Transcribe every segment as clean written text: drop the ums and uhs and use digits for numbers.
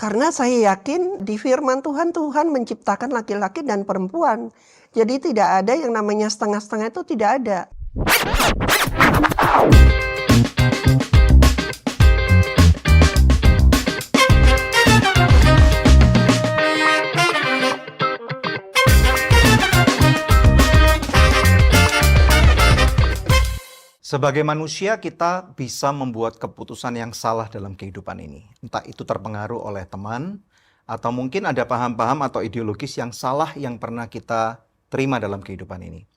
Karena saya yakin di firman Tuhan, Tuhan menciptakan laki-laki dan perempuan. Jadi tidak ada yang namanya setengah-setengah, itu tidak ada. Sebagai manusia, kita bisa membuat keputusan yang salah dalam kehidupan ini. Entah itu terpengaruh oleh teman, atau mungkin ada paham-paham atau ideologis yang salah yang pernah kita terima dalam kehidupan ini.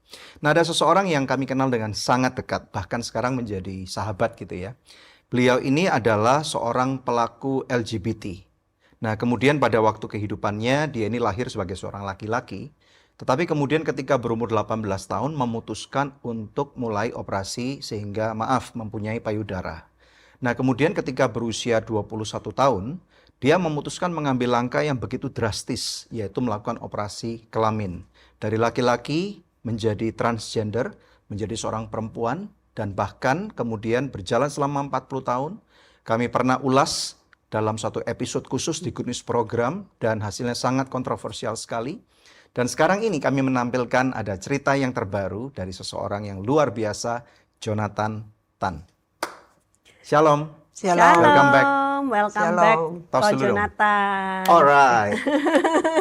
Nah, ada seseorang yang kami kenal dengan sangat dekat, bahkan sekarang menjadi sahabat gitu ya. Beliau ini adalah seorang pelaku LGBT. Nah, kemudian pada waktu kehidupannya, dia ini lahir sebagai seorang laki-laki. Tetapi kemudian ketika berumur 18 tahun memutuskan untuk mulai operasi sehingga mempunyai payudara. Nah kemudian ketika berusia 21 tahun, dia memutuskan mengambil langkah yang begitu drastis, yaitu melakukan operasi kelamin. Dari laki-laki menjadi transgender, menjadi seorang perempuan, dan bahkan kemudian berjalan selama 40 tahun. Kami pernah ulas dalam satu episode khusus di Good News Program, dan hasilnya sangat kontroversial sekali. Dan sekarang ini kami menampilkan ada cerita yang terbaru dari seseorang yang luar biasa, Jonathan Tan. Shalom. Shalom. Welcome back. Welcome back, Ko Jonathan. Alright.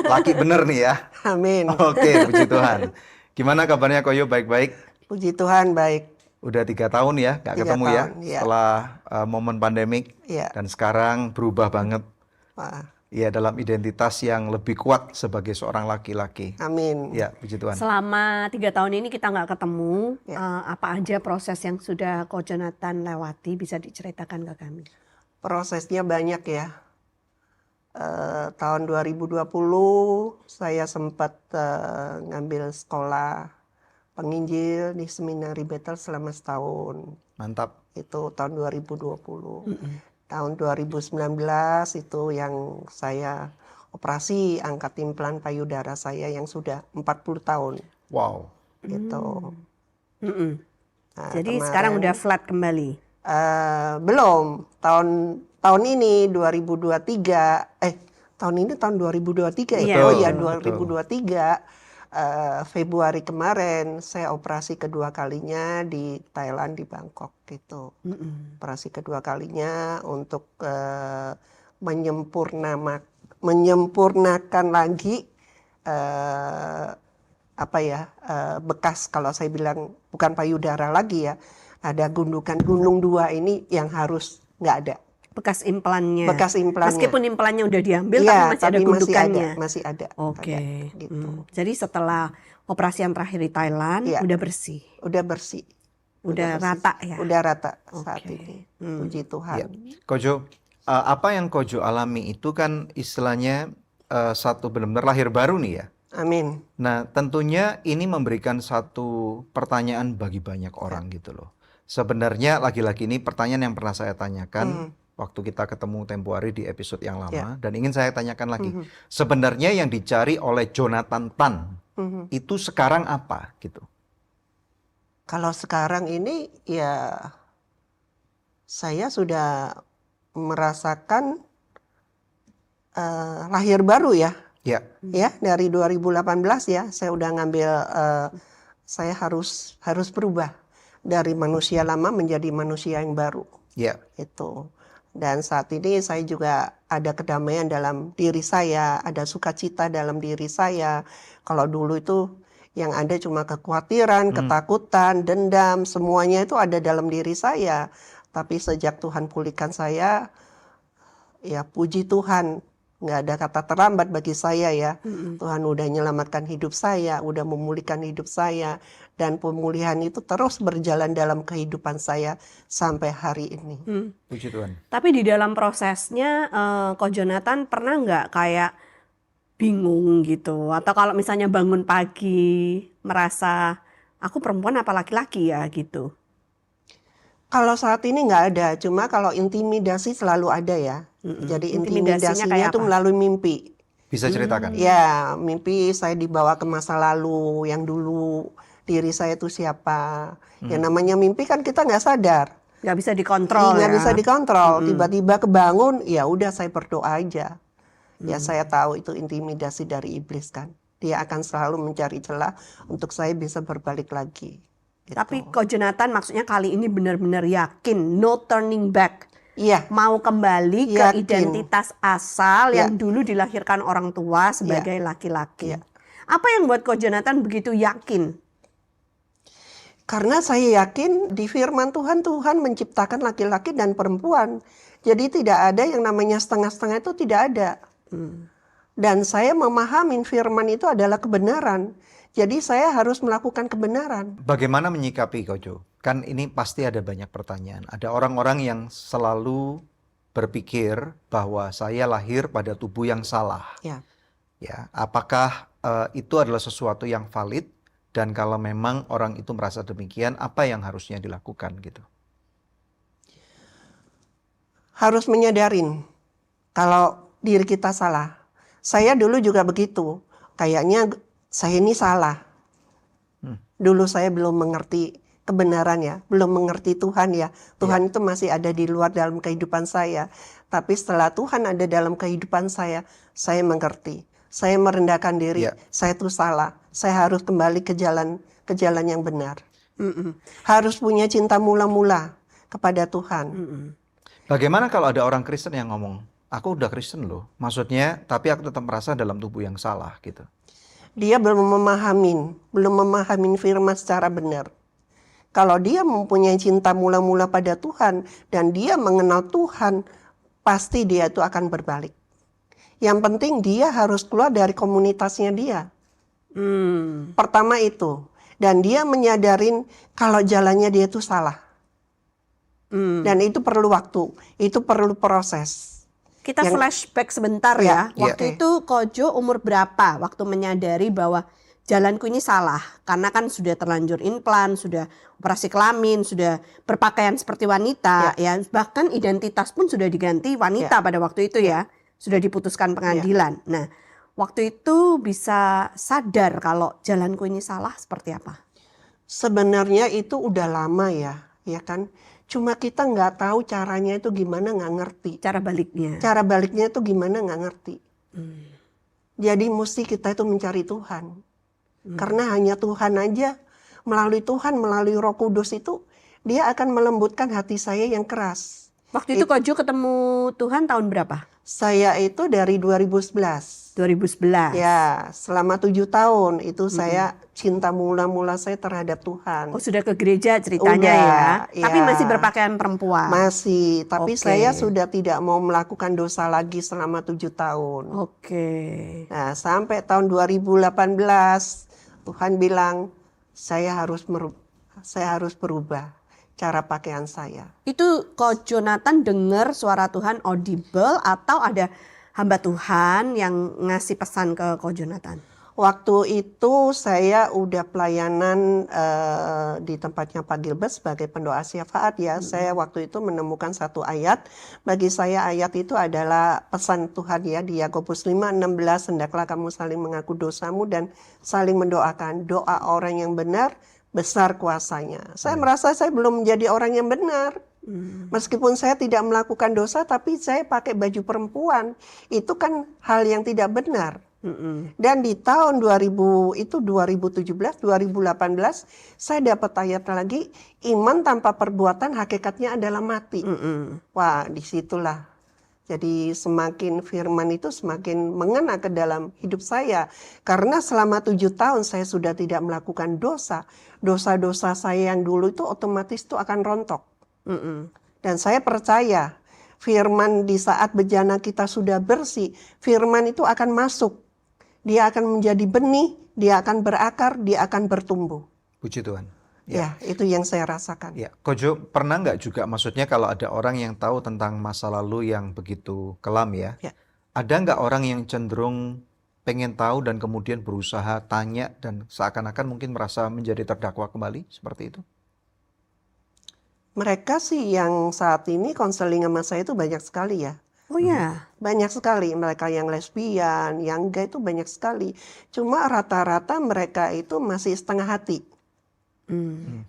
Laki bener nih ya. Amin. Oke, puji Tuhan. Gimana kabarnya Koyo? Baik-baik? Puji Tuhan, baik. Udah 3 tahun ya, gak 3 ketemu tahun, ya? Ya. Setelah momen pandemik. Ya. Dan sekarang berubah banget. Wah. Ya, dalam identitas yang lebih kuat sebagai seorang laki-laki. Amin. Ya, puji Tuhan. Selama 3 tahun ini kita nggak ketemu, Ya. apa aja proses yang sudah Ko Jonathan lewati, bisa diceritakan ke kami? Prosesnya banyak ya. Tahun 2020 saya sempat ngambil sekolah penginjil di Seminari Bethel selama setahun. Mantap. Itu tahun 2020. Tahun 2019 itu yang saya operasi angkat implan payudara saya yang sudah 40 tahun. Wow. Gitu. Nah, Jadi kemarin, sekarang udah flat kembali? belum. Tahun ini 2023, tahun ini tahun 2023 ya? Iya. Oh iya, Betul. 2023 Februari kemarin saya operasi kedua kalinya di Thailand, di Bangkok gitu. Operasi kedua kalinya untuk menyempurnakan lagi bekas, kalau saya bilang bukan payudara lagi ya, ada gunung 2 ini yang harus nggak ada. Bekas implannya. Meskipun implannya udah diambil, ya, tapi masih ada gundukannya. Masih ada. Oke. Gitu. Jadi setelah operasi yang terakhir di Thailand, Ya. udah bersih. Udah bersih. Udah bersih. rata ya? Udah rata saat Oke. ini. Puji Tuhan. Ya. Kojo, apa yang Kojo alami itu kan istilahnya satu benar-benar lahir baru nih ya. Amin. Nah, tentunya ini memberikan satu pertanyaan bagi banyak orang gitu loh. Sebenarnya lagi-lagi ini pertanyaan yang pernah saya tanyakan waktu kita ketemu tempo hari di episode yang lama, dan ingin saya tanyakan lagi. Sebenarnya yang dicari oleh Jonathan Tan itu sekarang apa gitu? Kalau sekarang ini ya saya sudah merasakan lahir baru ya. Ya. Ya, dari 2018 ya, saya udah ngambil, saya harus berubah dari manusia lama menjadi manusia yang baru. Ya. Itu. Dan saat ini saya juga ada kedamaian dalam diri saya, ada sukacita dalam diri saya. Kalau dulu itu yang ada cuma kekhawatiran, ketakutan, dendam, semuanya itu ada dalam diri saya. Tapi sejak Tuhan pulihkan saya, ya puji Tuhan, nggak ada kata terlambat bagi saya ya. Tuhan udah menyelamatkan hidup saya, udah memulihkan hidup saya, dan pemulihan itu terus berjalan dalam kehidupan saya sampai hari ini. Puji Tuhan. Tapi di dalam prosesnya, Ko Jonathan pernah nggak kayak bingung gitu? Atau kalau misalnya bangun pagi merasa aku perempuan apa laki-laki ya gitu? Kalau saat ini nggak ada, cuma kalau intimidasi selalu ada ya. Jadi Intimidasinya intimidasinya kayak itu apa? melalui mimpi. Bisa ceritakan? Ya, mimpi saya dibawa ke masa lalu yang dulu diri saya itu siapa. Ya namanya mimpi kan kita nggak sadar. Nggak bisa dikontrol Nggak ya? bisa dikontrol. Tiba-tiba kebangun, ya udah saya berdoa aja. Ya saya tahu itu intimidasi dari iblis kan. Dia akan selalu mencari celah untuk saya bisa berbalik lagi. Gitu. Tapi Coach Jonathan maksudnya kali ini benar-benar yakin, no turning back. Iya, Mau kembali ke Yakin. identitas asal Ya. yang dulu dilahirkan orang tua sebagai laki-laki. Ya. Apa yang buat Coach Jonathan begitu yakin? karena saya yakin di firman Tuhan, Tuhan menciptakan laki-laki dan perempuan. Jadi tidak ada yang namanya setengah-setengah, itu tidak ada. Dan saya memahami firman itu adalah kebenaran. Jadi saya harus melakukan kebenaran. Bagaimana menyikapi Kojo? Kan ini pasti ada banyak pertanyaan. Ada orang-orang yang selalu berpikir bahwa saya lahir pada tubuh yang salah. Ya. Ya, apakah itu adalah sesuatu yang valid? Dan kalau memang orang itu merasa demikian, apa yang harusnya dilakukan gitu? Harus menyadarin kalau diri kita salah. Saya dulu juga begitu. Kayaknya saya ini salah. Dulu saya belum mengerti kebenaran ya, belum mengerti Tuhan ya. Tuhan itu masih ada di luar dalam kehidupan saya. Tapi setelah Tuhan ada dalam kehidupan saya mengerti. Saya merendahkan diri, saya itu salah. Saya harus kembali ke jalan yang benar. Harus punya cinta mula-mula kepada Tuhan. Bagaimana kalau ada orang Kristen yang ngomong, aku udah Kristen loh, maksudnya tapi aku tetap merasa dalam tubuh yang salah gitu. Dia belum memahami firman secara benar. Kalau dia mempunyai cinta mula-mula pada Tuhan dan dia mengenal Tuhan, pasti dia itu akan berbalik. Yang penting dia harus keluar dari komunitasnya dia. Pertama itu. Dan dia menyadarin kalau jalannya dia itu salah. Dan itu perlu waktu, itu perlu proses. Kita flashback sebentar ya. Ya, Waktu itu Kojo umur berapa waktu menyadari bahwa jalanku ini salah? Karena kan sudah terlanjur implan, sudah operasi kelamin, sudah berpakaian seperti wanita, ya. Bahkan identitas pun sudah diganti wanita pada waktu itu ya. Sudah diputuskan pengadilan. Nah, waktu itu bisa sadar kalau jalanku ini salah seperti apa? Sebenarnya itu udah lama ya kan? Cuma kita nggak tahu caranya itu gimana, nggak ngerti. Cara baliknya. Cara baliknya itu gimana, nggak ngerti. Jadi mesti kita itu mencari Tuhan. Karena hanya Tuhan aja, melalui Tuhan, melalui Roh Kudus itu, dia akan melembutkan hati saya yang keras. Waktu itu Kojo ketemu Tuhan tahun berapa? Saya itu dari 2011. 2011. Ya, selama 7 tahun itu saya cinta mula-mula saya terhadap Tuhan. Oh, sudah ke gereja ceritanya ya. Tapi masih berpakaian perempuan. Masih, tapi saya sudah tidak mau melakukan dosa lagi selama 7 tahun. Oke. Nah, sampai tahun 2018 Tuhan bilang saya harus berubah cara pakaian saya. Itu Coach Jonathan dengar suara Tuhan audible atau ada hamba Tuhan yang ngasih pesan ke Coach Jonathan? Waktu itu saya udah pelayanan di tempatnya Pak Gilbert sebagai pendoa syafaat ya. Saya waktu itu menemukan satu ayat. Bagi saya ayat itu adalah pesan Tuhan ya. Di Yakobus 5:16, hendaklah kamu saling mengaku dosamu dan saling mendoakan. Doa orang yang benar besar kuasanya. Saya merasa saya belum menjadi orang yang benar. Meskipun saya tidak melakukan dosa, tapi saya pakai baju perempuan. Itu kan hal yang tidak benar. Dan di tahun 2017, 2018, saya dapat ayat lagi, iman tanpa perbuatan hakikatnya adalah mati. Wah, disitulah. Jadi semakin firman itu semakin mengena ke dalam hidup saya. Karena selama 7 tahun saya sudah tidak melakukan dosa. Dosa-dosa saya yang dulu itu otomatis itu akan rontok. Dan saya percaya firman di saat bejana kita sudah bersih, firman itu akan masuk. Dia akan menjadi benih, dia akan berakar, dia akan bertumbuh. Puji Tuhan. Ya, itu yang saya rasakan. Ya, Kojo pernah nggak juga, maksudnya kalau ada orang yang tahu tentang masa lalu yang begitu kelam ya, ada nggak orang yang cenderung pengen tahu dan kemudian berusaha tanya dan seakan-akan mungkin merasa menjadi terdakwa kembali seperti itu? Mereka sih yang saat ini konseling sama saya itu banyak sekali ya. Oh ya. Banyak sekali mereka yang lesbian, yang gay itu banyak sekali. Cuma rata-rata mereka itu masih setengah hati.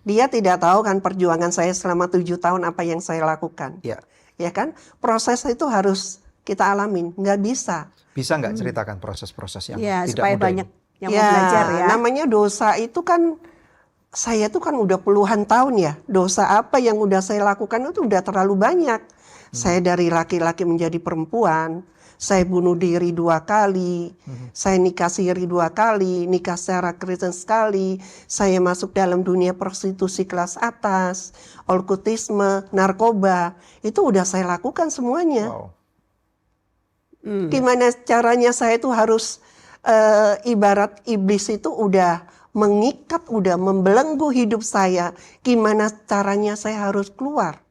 Dia tidak tahu kan perjuangan saya selama 7 tahun apa yang saya lakukan. Ya kan? Proses itu harus kita alamin, nggak bisa. Bisa nggak ceritakan proses-proses yang Ya, tidak supaya mudah banyak ini? yang mau belajar ya. Namanya dosa itu kan, saya tuh kan udah puluhan tahun ya. Dosa apa yang udah saya lakukan itu udah terlalu banyak. Saya dari laki-laki menjadi perempuan. Saya bunuh diri 2 kali. Saya nikah siri 2 kali. Nikah secara Kristen sekali. Saya masuk dalam dunia prostitusi kelas atas. Okkultisme, narkoba. Itu udah saya lakukan semuanya. Wow. Gimana caranya saya itu harus ibarat iblis itu udah mengikat, udah membelenggu hidup saya. Gimana caranya saya harus keluar?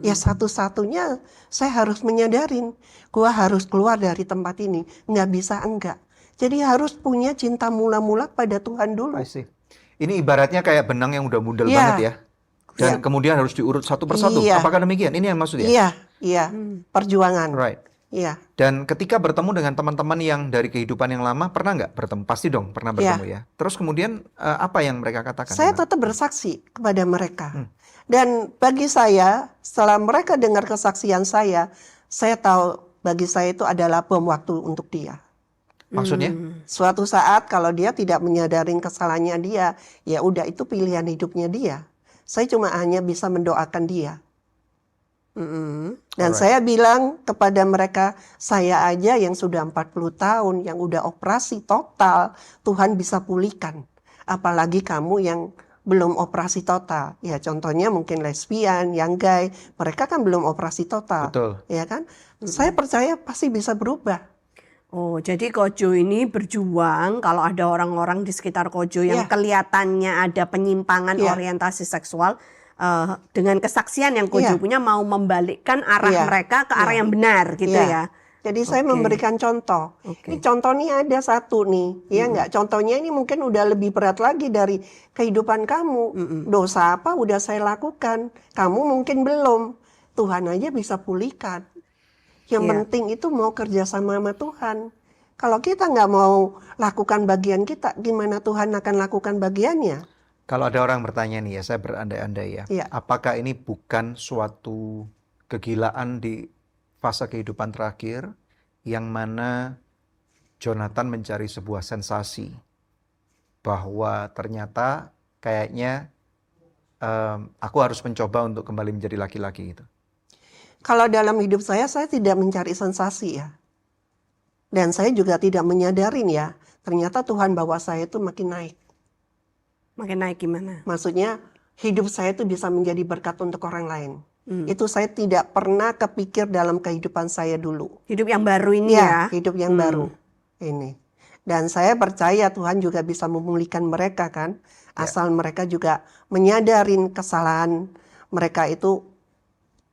Ya satu-satunya saya harus menyadarin, gua harus keluar dari tempat ini. Nggak bisa enggak. Jadi harus punya cinta mula-mula pada Tuhan dulu. I see. Ini ibaratnya kayak benang yang udah mudel Iya. banget ya. Dan kemudian harus diurut satu persatu. Iya. Apakah demikian? Ini yang maksudnya? Iya, perjuangan. Right. Iya. Dan ketika bertemu dengan teman-teman yang dari kehidupan yang lama, pernah nggak bertemu? Pasti dong pernah bertemu ya. Terus kemudian apa yang mereka katakan? Saya tetap bersaksi kepada mereka. Dan bagi saya, setelah mereka dengar kesaksian saya tahu bagi saya itu adalah bom waktu untuk dia. Maksudnya? Suatu saat kalau dia tidak menyadari kesalahannya dia, ya udah itu pilihan hidupnya dia. Saya cuma hanya bisa mendoakan dia. Dan saya bilang kepada mereka, saya aja yang sudah 40 tahun, yang udah operasi total, Tuhan bisa pulihkan. Apalagi kamu yang belum operasi total. Ya contohnya mungkin lesbian, yang gay, mereka kan belum operasi total. Betul. Ya kan? Saya percaya pasti bisa berubah. Oh, jadi Kojo ini berjuang kalau ada orang-orang di sekitar Kojo yang kelihatannya ada penyimpangan orientasi seksual, dengan kesaksian yang Kojo punya mau membalikkan arah mereka ke arah yang benar gitu ya. Jadi saya memberikan contoh. Ini contoh nih ada satu nih, ya enggak? Contohnya ini mungkin udah lebih berat lagi dari kehidupan kamu. Dosa apa udah saya lakukan, kamu mungkin belum. Tuhan aja bisa pulihkan. Yang penting itu mau kerjasama sama Tuhan. Kalau kita nggak mau lakukan bagian kita, gimana Tuhan akan lakukan bagiannya? Kalau ada orang bertanya nih ya, saya berandai-andai ya. Iya. Apakah ini bukan suatu kegilaan di fase kehidupan terakhir yang mana Jonathan mencari sebuah sensasi bahwa ternyata kayaknya aku harus mencoba untuk kembali menjadi laki-laki gitu. Kalau dalam hidup saya tidak mencari sensasi ya. Dan saya juga tidak menyadarin ya, ternyata Tuhan bawa saya itu makin naik. Makin naik gimana? Maksudnya hidup saya itu bisa menjadi berkat untuk orang lain. Itu saya tidak pernah kepikir dalam kehidupan saya dulu. Hidup yang baru ini ya. Hidup yang baru ini. Dan saya percaya Tuhan juga bisa memulihkan mereka kan. Asal mereka juga menyadarin kesalahan mereka itu,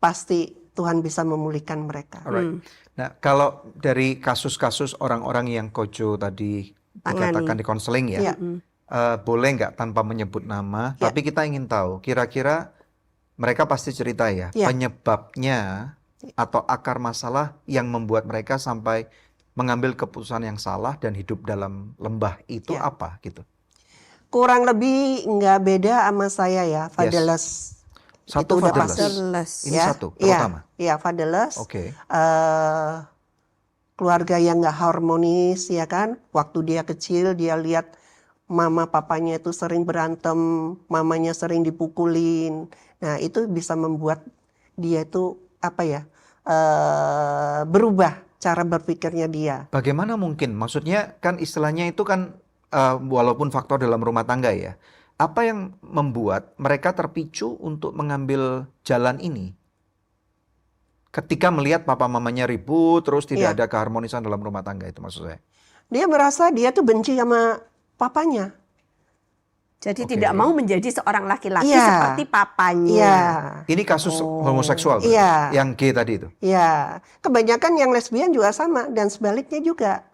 pasti Tuhan bisa memulihkan mereka. Alright. Nah, kalau dari kasus-kasus orang-orang yang Kojo tadi dikatakan di konseling ya, boleh nggak tanpa menyebut nama, tapi kita ingin tahu kira-kira mereka pasti cerita ya, penyebabnya atau akar masalah yang membuat mereka sampai mengambil keputusan yang salah dan hidup dalam lembah itu apa gitu. Kurang lebih nggak beda sama saya ya, fatherless. Satu itu udah fatherless. Ini satu terutama. Iya, fatherless. Oke. Keluarga yang nggak harmonis ya kan. Waktu dia kecil dia lihat mama papanya itu sering berantem, mamanya sering dipukulin. Nah itu bisa membuat dia itu berubah cara berpikirnya dia. Bagaimana mungkin? Maksudnya kan istilahnya itu kan walaupun faktor dalam rumah tangga ya. Apa yang membuat mereka terpicu untuk mengambil jalan ini? Ketika melihat papa mamanya ribut, terus tidak ada keharmonisan dalam rumah tangga itu maksud saya. Dia merasa dia tuh benci sama papanya. Jadi tidak mau menjadi seorang laki-laki seperti papanya. Iya. Ini kasus homoseksual yang gay tadi itu? Iya. Kebanyakan yang lesbian juga sama dan sebaliknya juga.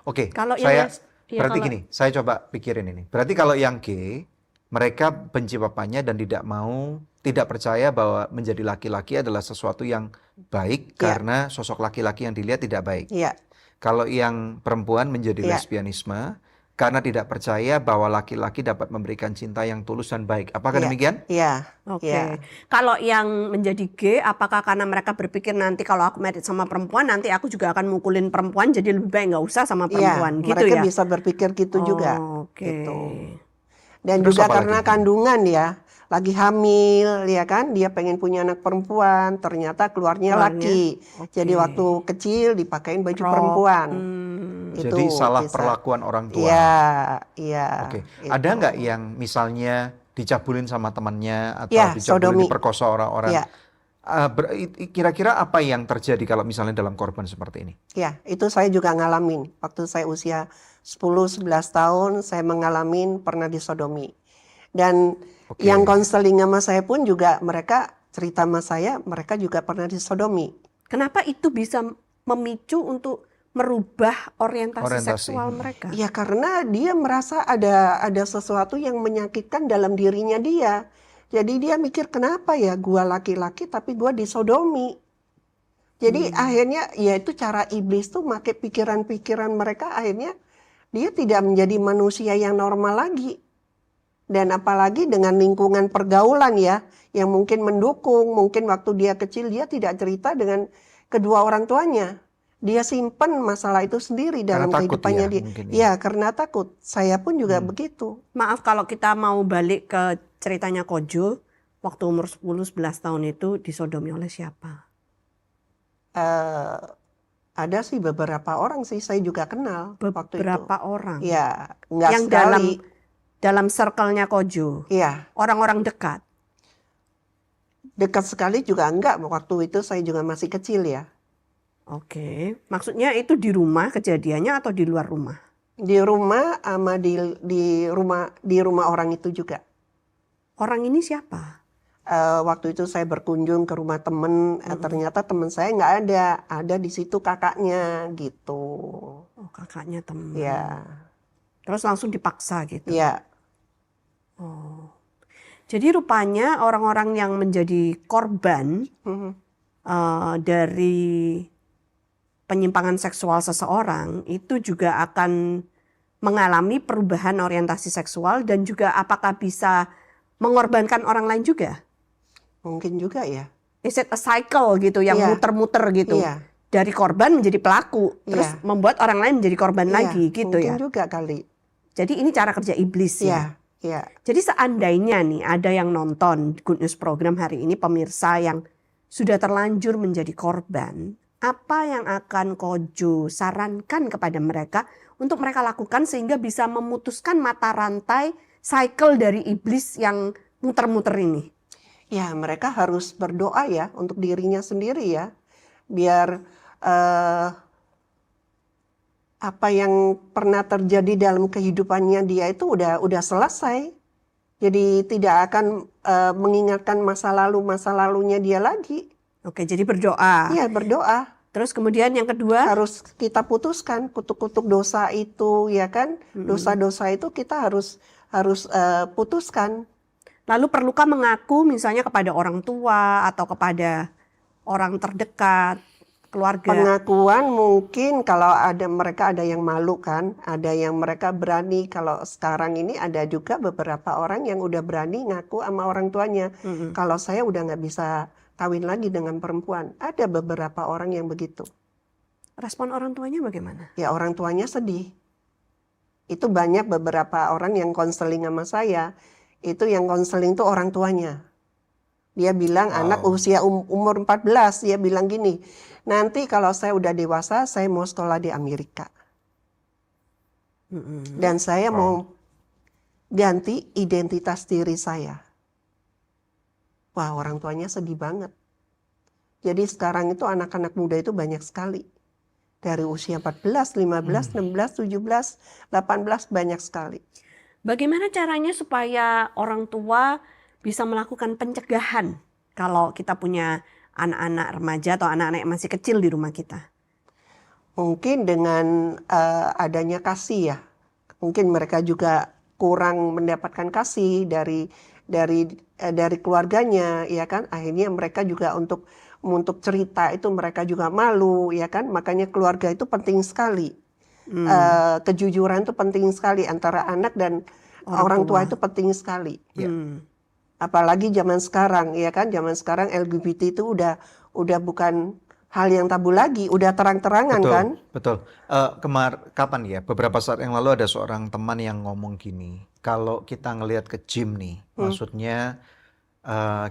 Oke, Kalau saya... yang Berarti gini, saya coba pikirin ini. Berarti kalau yang gay, mereka benci papanya dan tidak percaya bahwa menjadi laki-laki adalah sesuatu yang baik karena sosok laki-laki yang dilihat tidak baik. Iya. Kalau yang perempuan menjadi lesbianisme, karena tidak percaya bahwa laki-laki dapat memberikan cinta yang tulus dan baik. Apakah Iya, demikian? iya, Oke. iya, Kalau yang menjadi gay, apakah karena mereka berpikir nanti kalau aku married sama perempuan, nanti aku juga akan mukulin perempuan, jadi lebih baik nggak usah sama iya. perempuan, gitu Mereka ya? bisa berpikir gitu juga, Oke. gitu. Dan Terus juga apa karena lagi? kandungan ya, lagi hamil, ya kan, dia pengen punya anak perempuan, ternyata keluarnya Keluarnya, laki. Jadi oke. waktu kecil dipakein baju Rok. perempuan. Jadi Itu salah bisa. perlakuan orang tua. Iya, iya, Oke, itu. ada nggak yang misalnya dicabulin sama temannya atau Ya, dicabulin sodomi. diperkosa orang-orang? Ya, Kira-kira apa yang terjadi kalau misalnya dalam korban seperti ini? ya, itu saya juga ngalamin. Waktu saya usia 10-11 tahun, saya mengalami pernah disodomi. Dan Oke. yang konseling sama saya pun juga mereka cerita sama saya, mereka juga pernah disodomi. Kenapa itu bisa memicu untuk merubah orientasi Orientasi. seksual mereka? Ya karena dia merasa ada sesuatu yang menyakitkan dalam dirinya dia. Jadi dia mikir kenapa ya gua laki-laki tapi gua disodomi. Jadi akhirnya ya itu cara iblis tuh make pikiran-pikiran mereka, akhirnya dia tidak menjadi manusia yang normal lagi. Dan apalagi dengan lingkungan pergaulan ya, yang mungkin mendukung, mungkin waktu dia kecil dia tidak cerita dengan kedua orang tuanya. Dia simpen masalah itu sendiri dalam Karena takut kehidupannya ya, dia. mungkin ya. Ya karena takut. Saya pun juga begitu. Maaf kalau kita mau balik ke ceritanya Kojo, waktu umur 10-11 tahun itu disodomi oleh siapa? Ada sih beberapa orang sih saya juga kenal waktu itu. Beberapa orang. Ya, nggak Yang sekali. dalam circle-nya Kojo, Iya, orang-orang dekat. dekat sekali juga enggak. Waktu itu saya juga masih kecil ya. Oke, maksudnya itu di rumah kejadiannya atau di luar rumah? Di rumah sama di rumah orang itu juga. Orang ini siapa? Waktu itu saya berkunjung ke rumah temen, ternyata temen saya nggak ada di situ kakaknya gitu. Oh, kakaknya teman. Ya, Terus langsung dipaksa gitu. ya, Oh. Jadi rupanya orang-orang yang menjadi korban mhm. dari penyimpangan seksual seseorang itu juga akan mengalami perubahan orientasi seksual dan juga apakah bisa mengorbankan orang lain juga? Mungkin juga ya. Is it a cycle gitu yang Iya. muter-muter gitu? Iya, Dari korban menjadi pelaku, terus Iya. membuat orang lain menjadi korban iya, lagi gitu mungkin ya. juga kali. Jadi ini cara kerja iblis ya. Ya, ya, Jadi seandainya nih ada yang nonton Good News program hari ini, pemirsa yang sudah terlanjur menjadi korban, apa yang akan Kojo sarankan kepada mereka untuk mereka lakukan sehingga bisa memutuskan mata rantai cycle dari iblis yang muter-muter ini? ya, mereka harus berdoa ya untuk dirinya sendiri ya, biar apa yang pernah terjadi dalam kehidupannya dia itu udah selesai. Jadi tidak akan mengingatkan masa lalunya dia lagi. Oke, jadi berdoa. Iya, berdoa. Terus kemudian yang kedua, Harus kita putuskan kutuk-kutuk dosa itu, ya kan? Dosa-dosa itu kita harus putuskan. lalu perlukah mengaku misalnya kepada orang tua atau kepada orang terdekat, keluarga? Pengakuan mungkin kalau mereka ada yang malu kan, ada yang mereka berani. Kalau sekarang ini ada juga beberapa orang yang udah berani ngaku sama orang tuanya. Kalau saya udah nggak bisa kawin lagi dengan perempuan. Ada beberapa orang yang begitu. Respon orang tuanya bagaimana? Ya orang tuanya sedih. Itu banyak beberapa orang yang konseling sama saya. Itu yang konseling tuh orang tuanya. Dia bilang anak usia umur 14, dia bilang gini, nanti kalau saya udah dewasa, saya mau sekolah di Amerika. Dan saya mau ganti identitas diri saya. Wah, orang tuanya sedih banget. Jadi sekarang itu anak-anak muda itu banyak sekali. Dari usia 14, 15, 16, 17, 18 banyak sekali. Bagaimana caranya supaya orang tua bisa melakukan pencegahan kalau kita punya anak-anak remaja atau anak-anak yang masih kecil di rumah kita? Mungkin dengan adanya kasih ya. Mungkin mereka juga kurang mendapatkan kasih dari keluarganya, ya kan? Akhirnya mereka juga untuk cerita itu mereka juga malu, ya kan? Makanya keluarga itu penting sekali. kejujuran itu penting sekali antara anak dan orang tua itu penting sekali. Ya. Apalagi zaman sekarang, ya kan? Zaman sekarang LGBT itu udah bukan hal yang tabu lagi, udah terang-terangan kan? Betul. Kapan ya? Beberapa saat yang lalu ada seorang teman yang ngomong gini, kalau kita ngelihat ke gym nih, maksudnya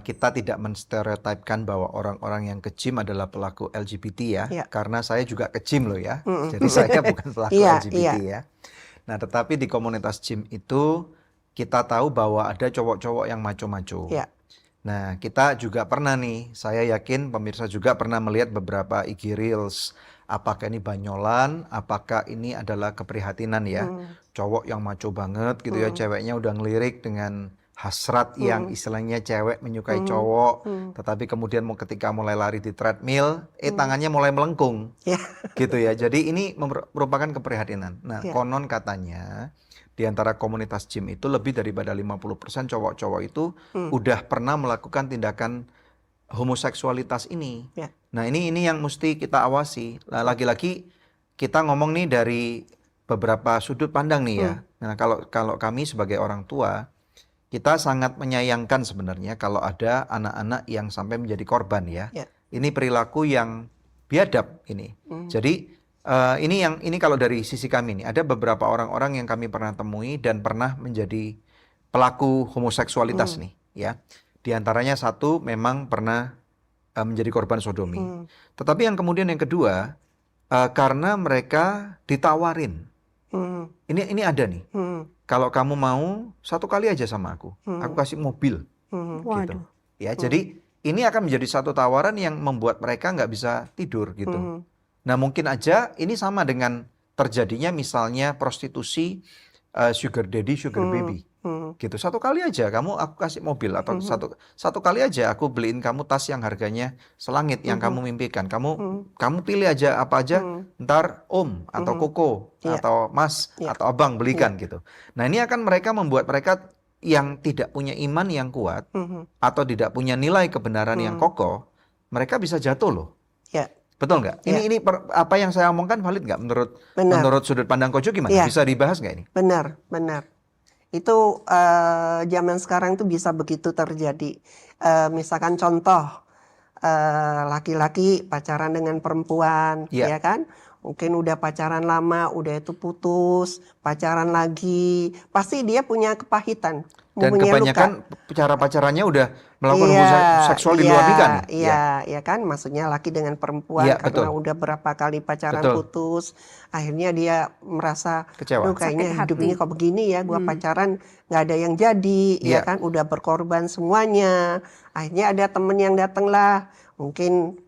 kita tidak menstereotipkan bahwa orang-orang yang ke gym adalah pelaku LGBT ya, Ya. karena saya juga ke gym loh ya, jadi saya bukan pelaku Iya, LGBT iya. ya. Nah, tetapi di komunitas gym itu kita tahu bahwa ada cowok-cowok yang maco-maco. Ya. Nah, kita juga pernah nih, saya yakin pemirsa juga pernah melihat beberapa IG Reels. Apakah ini banyolan, apakah ini adalah keprihatinan ya. Cowok yang maco banget gitu ya, ceweknya udah ngelirik dengan hasrat yang istilahnya cewek menyukai cowok. Tetapi kemudian ketika mulai lari di treadmill, tangannya mulai melengkung. Ya. Gitu ya, jadi ini merupakan keprihatinan. Nah, Ya. konon katanya di antara komunitas gym itu lebih daripada 50% cowok-cowok itu udah pernah melakukan tindakan homoseksualitas ini. Ya. Nah, ini yang mesti kita awasi. Nah, lagi-lagi kita ngomong nih dari beberapa sudut pandang nih ya. Nah, kalau kami sebagai orang tua, kita sangat menyayangkan sebenarnya kalau ada anak-anak yang sampai menjadi korban ya. Ya. Ini perilaku yang biadab ini. Jadi ini kalau dari sisi kami nih, ada beberapa orang-orang yang kami pernah temui dan pernah menjadi pelaku homoseksualitas nih ya. Di antaranya satu memang pernah menjadi korban sodomi. Tetapi yang kemudian yang kedua, karena mereka ditawarin. Ini ada nih. Kalau kamu mau 1 kali aja sama aku kasih mobil. Gitu. Waduh. Ya, jadi ini akan menjadi satu tawaran yang membuat mereka nggak bisa tidur gitu. Nah, mungkin aja ini sama dengan terjadinya misalnya prostitusi sugar daddy, sugar baby. Gitu. 1 kali aja aku kasih mobil atau satu kali aja aku beliin kamu tas yang harganya selangit yang kamu mimpikan. Kamu pilih aja apa aja, ntar om atau koko atau mas atau abang belikan gitu. Nah, ini akan membuat mereka yang tidak punya iman yang kuat atau tidak punya nilai kebenaran yang kokoh, mereka bisa jatuh loh. Ya. Betul nggak? Ini apa yang saya omongkan valid nggak Benar. menurut sudut pandang Kojo gimana? Ya. Bisa dibahas nggak ini? Benar. Itu zaman sekarang tuh bisa begitu terjadi. Misalkan contoh, laki-laki pacaran dengan perempuan, ya kan? Mungkin udah pacaran lama, udah itu putus, pacaran lagi, pasti dia punya kepahitan. Dan mempunyai kebanyakan luka. cara pacarannya udah melakukan hubungan seksual di luar nikah nih. Iya kan, maksudnya laki dengan perempuan Iya, karena betul. udah berapa kali pacaran Betul. putus, akhirnya dia merasa, Kecewa. "Duh, kayaknya Sakit hidup hati. ini kok begini ya, gua pacaran nggak ada yang jadi, ya Iya. kan, udah berkorban semuanya." Akhirnya ada temen yang datang lah, mungkin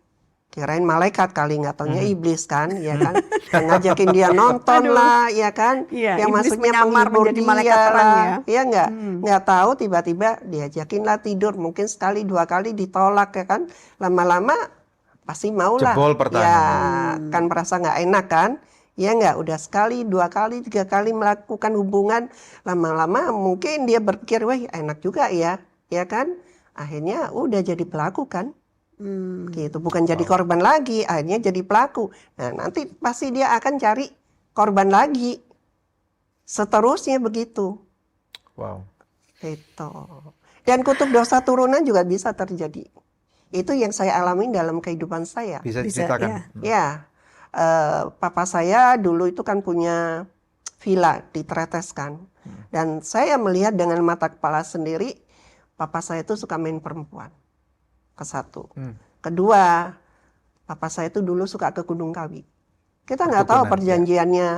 kirain malaikat kali, nggak taunya iblis kan, ya kan, yang ngajakin dia nonton Aduh. lah, ya kan, Iya, yang iblis maksudnya menyamar penghibur menjadi dia malaikat terang lah, ya. ya nggak tahu tiba-tiba diajakin lah tidur, mungkin sekali 2 kali ditolak ya kan, lama-lama pasti mau lah, Jebol pertama. ya kan merasa nggak enak kan, ya nggak, udah sekali 2 kali 3 kali melakukan hubungan, lama-lama mungkin dia berpikir, wah enak juga ya kan, akhirnya udah jadi pelaku kan. Gitu, bukan jadi korban lagi, akhirnya jadi pelaku. Nah, nanti pasti dia akan cari korban lagi. Seterusnya begitu. Wow. Gitu. Dan kutub dosa turunan juga bisa terjadi. Itu yang saya alami dalam kehidupan saya. Bisa Bisa, diceritakan? Ya, papa saya dulu itu kan punya villa di Tretes kan. Dan saya melihat dengan mata kepala sendiri, papa saya itu suka main perempuan. Ke-1. Kedua, papa saya itu dulu suka ke Gunung Kawi. Kita nggak tahu Perkebunan, perjanjiannya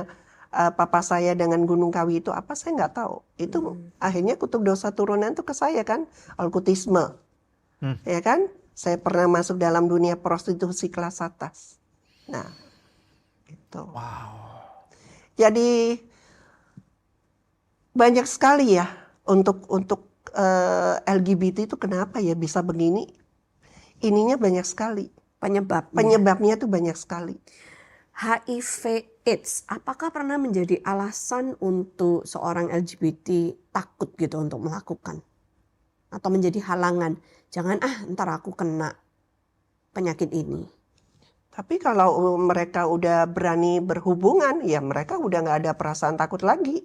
papa saya dengan Gunung Kawi itu apa, saya nggak tahu. Itu akhirnya kutub dosa turunan itu ke saya kan, alkutisme. Ya kan? Saya pernah masuk dalam dunia prostitusi kelas atas. Nah, gitu. Wow. Jadi banyak sekali ya untuk LGBT itu kenapa ya bisa begini? Ininya banyak sekali. Penyebabnya tuh banyak sekali. HIV AIDS, apakah pernah menjadi alasan untuk seorang LGBT takut gitu untuk melakukan? Atau menjadi halangan? Jangan ntar aku kena penyakit ini. Tapi kalau mereka udah berani berhubungan, ya mereka udah nggak ada perasaan takut lagi.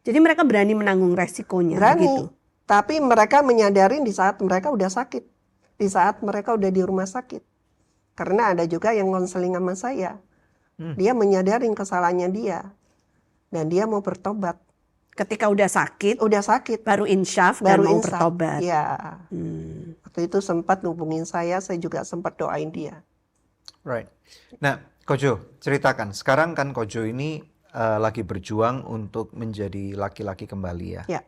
Jadi mereka berani menanggung resikonya Berani. begitu. Tapi mereka menyadari di saat mereka udah sakit. Di saat mereka udah di rumah sakit. Karena ada juga yang konseling sama saya. Dia menyadari kesalahannya dia. Dan dia mau bertobat. Ketika udah sakit, Udah sakit. baru insyaf dan Baru mau insaf. bertobat. Ya. Hmm. Waktu itu sempat hubungin saya juga sempat doain dia. Right. Nah, Kojo, ceritakan. Sekarang kan Kojo ini lagi berjuang untuk menjadi laki-laki kembali ya. Ya.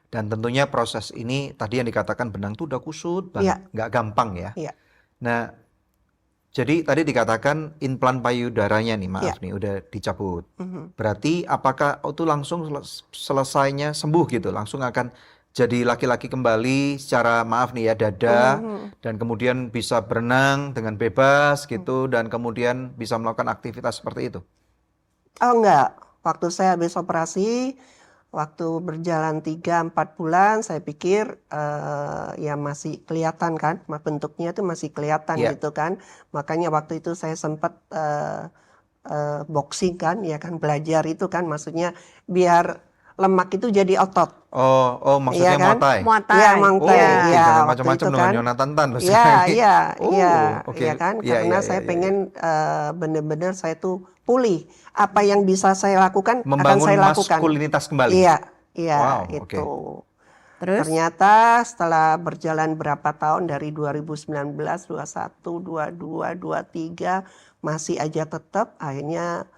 Dan tentunya proses ini tadi yang dikatakan benang tuh udah kusut Ya. banget, nggak gampang ya. Ya. Nah, jadi tadi dikatakan implan payudaranya nih, maaf Ya. nih, udah dicabut. Mhm. Berarti apakah itu langsung selesainya sembuh gitu, langsung akan jadi laki-laki kembali secara maaf nih ya dada, dan kemudian bisa berenang dengan bebas gitu, dan kemudian bisa melakukan aktivitas seperti itu? Oh enggak. Waktu saya habis operasi, waktu berjalan 3-4 bulan, saya pikir ya masih kelihatan kan, bentuknya itu masih kelihatan Iya. gitu kan. Makanya waktu itu saya sempat boxing kan, ya kan, belajar itu kan, maksudnya biar lemak itu jadi otot. Oh, maksudnya Iya kan? Muay Thai? Muay Thai. Iya, Oh, Muay oke, Thai. Ya, jangan waktu macam-macam itu dengan kan. Yonatan Tan loh Iya, sekarang. iya, Oh, iya, oke. iya kan, Iya, karena iya, saya iya, pengen iya. benar-benar saya tuh pulih. Apa yang bisa saya lakukan akan Membangun saya lakukan. maskulinitas kembali. Iya, iya, Wow, itu. oke. Terus? Ternyata setelah berjalan berapa tahun dari 2019, 21, 22, 23 masih aja tetap, akhirnya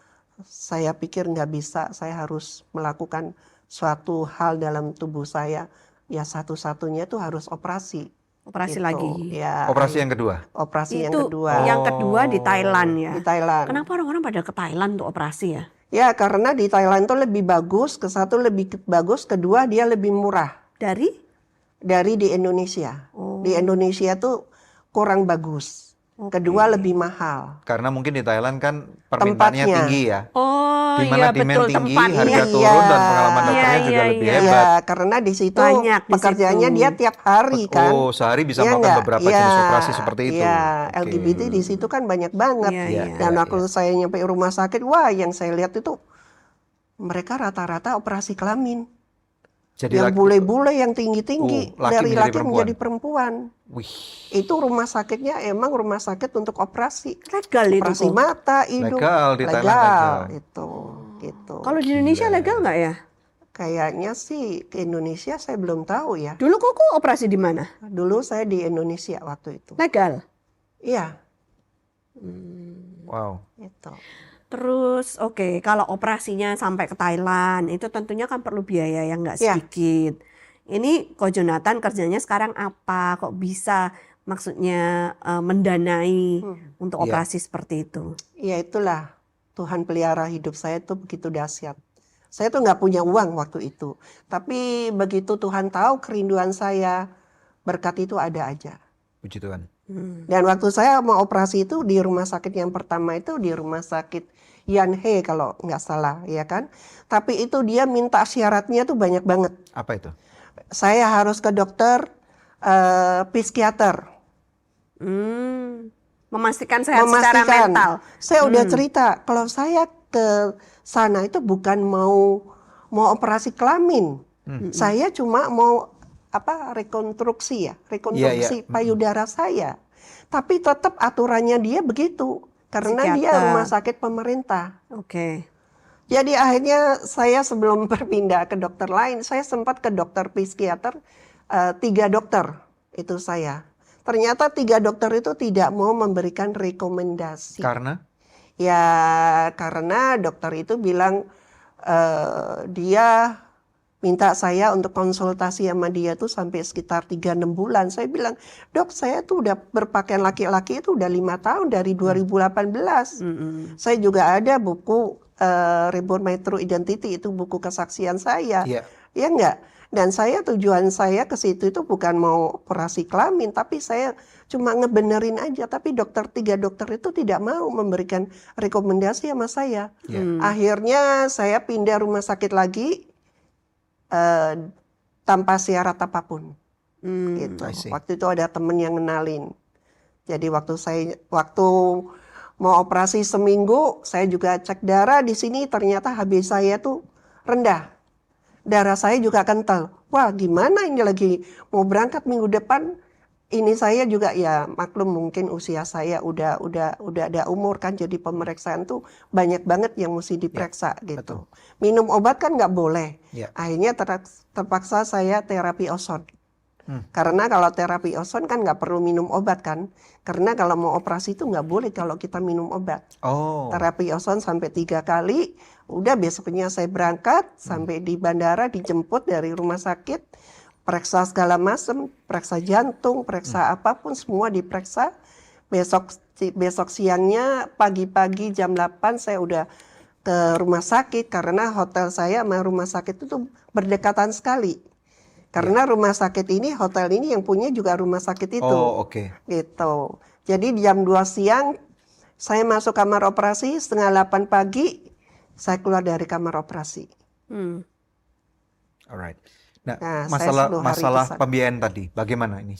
saya pikir nggak bisa, saya harus melakukan suatu hal dalam tubuh saya. Ya satu-satunya itu harus operasi. Operasi Gitu. lagi. Ya, Operasi yang kedua? operasi yang Itu kedua yang kedua di Thailand ya. di Thailand. Kenapa orang-orang pada ke Thailand untuk operasi ya? Ya karena di Thailand itu lebih bagus, satu lebih bagus, kedua dia lebih murah Dari? dari di Indonesia. Oh. Di Indonesia tuh kurang bagus. Kedua lebih mahal. Karena mungkin di Thailand kan Tempatnya. permintaannya tinggi ya. Oh Di iya mana demand betul tinggi, tempatnya. harga Iya. turun dan pengalaman Iya, dokternya juga iya, lebih iya. hebat. Ya karena di situ Banyak di pekerjaannya situ. dia tiap hari kan. Oh, sehari bisa Iya melakukan nggak? beberapa Iya, jenis operasi seperti itu. Iya, Oke. LGBT di situ kan banyak banget. Iya, Iya, iya. Dan iya, waktu iya. saya nyampe rumah sakit, wah yang saya lihat itu mereka rata-rata operasi kelamin. Jadi Yang bule-bule, yang tinggi-tinggi, laki dari menjadi laki perempuan. menjadi perempuan. Wih, Itu rumah sakitnya emang rumah sakit untuk operasi. Legal itu Operasi kok. mata, hidung. Legal, di Thailand legal. Itu, gitu. Kalau di Indonesia legal nggak ya? Kayaknya sih ke Indonesia saya belum tahu ya. Dulu kok operasi di mana? Dulu saya di Indonesia waktu itu. Legal. Iya, wow. itu. Terus oke, kalau operasinya sampai ke Thailand itu tentunya kan perlu biaya yang nggak Iya. sedikit. Ini Ko Jonathan kerjanya sekarang apa? Kok bisa maksudnya mendanai untuk Iya. operasi seperti itu? Ya itulah Tuhan pelihara hidup saya tuh begitu dahsyat. Saya tuh nggak punya uang waktu itu. Tapi begitu Tuhan tahu kerinduan saya, berkat itu ada aja. Puji Tuhan. Dan waktu saya mau operasi itu di rumah sakit yang pertama itu di rumah sakit Yan He kalau nggak salah, ya kan. Tapi itu dia minta syaratnya tuh banyak banget. Apa itu? Saya harus ke dokter psikiater. Memastikan sehat secara mental. Saya udah cerita kalau saya ke sana itu bukan mau operasi kelamin. Saya cuma mau rekonstruksi Iya. payudara saya. Tapi tetap aturannya dia begitu karena dia Psikiater. rumah sakit pemerintah. Oke. Jadi akhirnya saya sebelum berpindah ke dokter lain, saya sempat ke dokter psikiater, 3 dokter itu saya. Ternyata 3 dokter itu tidak mau memberikan rekomendasi. Karena? Ya karena dokter itu bilang dia minta saya untuk konsultasi sama dia tuh sampai sekitar 3-6 bulan. Saya bilang, dok saya tuh udah berpakaian laki-laki itu udah 5 tahun dari 2018. Saya juga ada buku Reborn My True Identity, itu buku kesaksian saya. Iya. Ya enggak? Dan tujuan saya ke situ itu bukan mau operasi kelamin, tapi saya cuma ngebenerin aja. Tapi 3 dokter itu tidak mau memberikan rekomendasi sama saya. Akhirnya saya pindah rumah sakit lagi tanpa syarat apapun. Gitu. I see. Waktu itu ada temen yang ngenalin. Jadi waktu Mau operasi seminggu, saya juga cek darah di sini, ternyata HB saya tuh rendah. Darah saya juga kental. Wah, gimana ini lagi mau berangkat minggu depan? Ini saya juga ya maklum mungkin usia saya udah ada umur kan, jadi pemeriksaan tuh banyak banget yang mesti Ya, diperiksa betul. gitu. Minum obat kan nggak boleh. Ya. Akhirnya terpaksa saya terapi ozon. Hmm. Karena kalau terapi ozon kan nggak perlu minum obat kan. Karena kalau mau operasi itu nggak boleh kalau kita minum obat. Oh, Terapi ozon sampai 3 kali. Udah besoknya saya berangkat sampai di bandara, dijemput dari rumah sakit. Periksa segala macam, periksa jantung, periksa apapun semua diperiksa. Besok siangnya pagi-pagi jam 8 saya udah ke rumah sakit karena hotel saya sama rumah sakit itu berdekatan sekali. Karena rumah sakit ini, hotel ini yang punya juga rumah sakit itu. oh oke. Gitu. Jadi jam 2 siang saya masuk kamar operasi, setengah 8 pagi saya keluar dari kamar operasi. Hmm. Alright. Nah, Nah, saya 10 hari masalah di sana. pembiayaan tadi, bagaimana ini?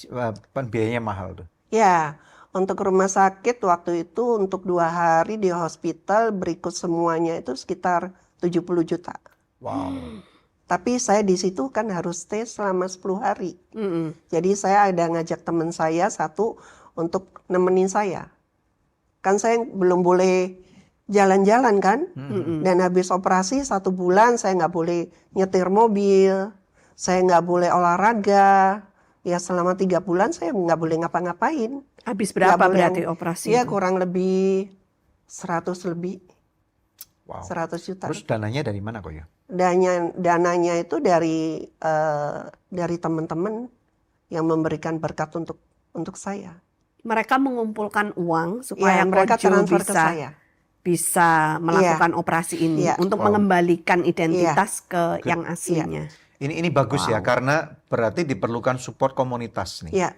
Biayanya mahal tuh. Ya, untuk rumah sakit waktu itu untuk 2 hari di hospital berikut semuanya itu sekitar 70 juta. Wow. Tapi saya di situ kan harus stay selama 10 hari. Mm-mm. Jadi saya ada ngajak teman saya satu untuk nemenin saya. Kan saya belum boleh jalan-jalan kan. Mm-mm. Dan habis operasi 1 bulan saya nggak boleh nyetir mobil. Saya nggak boleh olahraga. Ya selama 3 bulan saya nggak boleh ngapa-ngapain. Habis Nggak berapa boleh, berarti operasi ya itu? kurang lebih 100 lebih. Wow. 100 juta. Terus dananya dari mana kok ya? Dananya itu dari teman-teman yang memberikan berkat untuk saya. Mereka mengumpulkan uang Ya, supaya mereka Kojo transfer ke bisa saya. melakukan operasi ini Iya. untuk Wow. mengembalikan identitas ke yang aslinya. Ini bagus ya, karena berarti diperlukan support komunitas nih. Iya,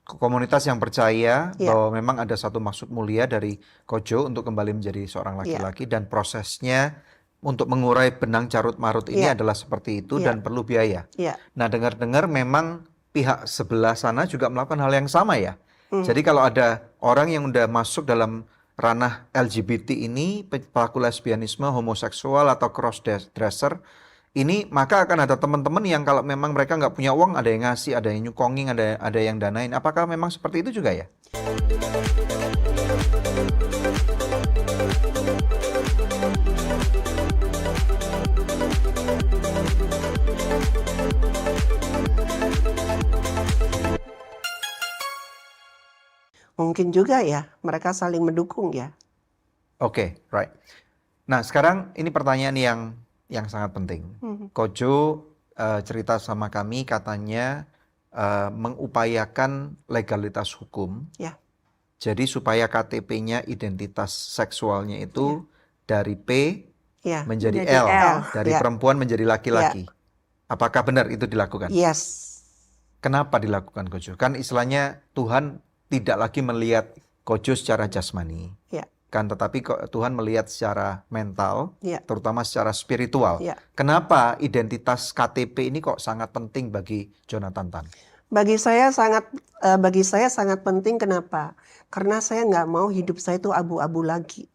Komunitas yang percaya Iya. bahwa memang ada satu maksud mulia dari Kojo untuk kembali menjadi seorang laki-laki dan prosesnya untuk mengurai benang carut marut ini Iya. adalah seperti itu Iya. dan perlu biaya. iya. Nah, dengar-dengar memang pihak sebelah sana juga melakukan hal yang sama ya. Jadi kalau ada orang yang udah masuk dalam ranah LGBT ini, pelaku lesbianisme, homoseksual atau cross-dresser, ini maka akan ada teman-teman yang kalau memang mereka nggak punya uang, ada yang ngasih, ada yang nyukongin, ada yang danain. Apakah memang seperti itu juga ya? Mungkin juga ya, mereka saling mendukung ya. Oke, right. Nah, sekarang ini pertanyaan yang sangat penting. Kojo cerita sama kami katanya mengupayakan legalitas hukum. Ya. Jadi supaya KTP-nya identitas seksualnya itu dari P Ya. menjadi Menjadi L, L. dari Ya. perempuan menjadi laki-laki. Apakah benar itu dilakukan? Yes. Kenapa dilakukan Kojo? Kan istilahnya Tuhan tidak lagi melihat Kojo secara jasmani. Ya. Kan tetapi Tuhan melihat secara mental, Ya. terutama secara spiritual. Ya. Kenapa identitas KTP ini kok sangat penting bagi Jonathan Tan? Bagi saya sangat penting. Kenapa? Karena saya nggak mau hidup saya itu abu-abu lagi.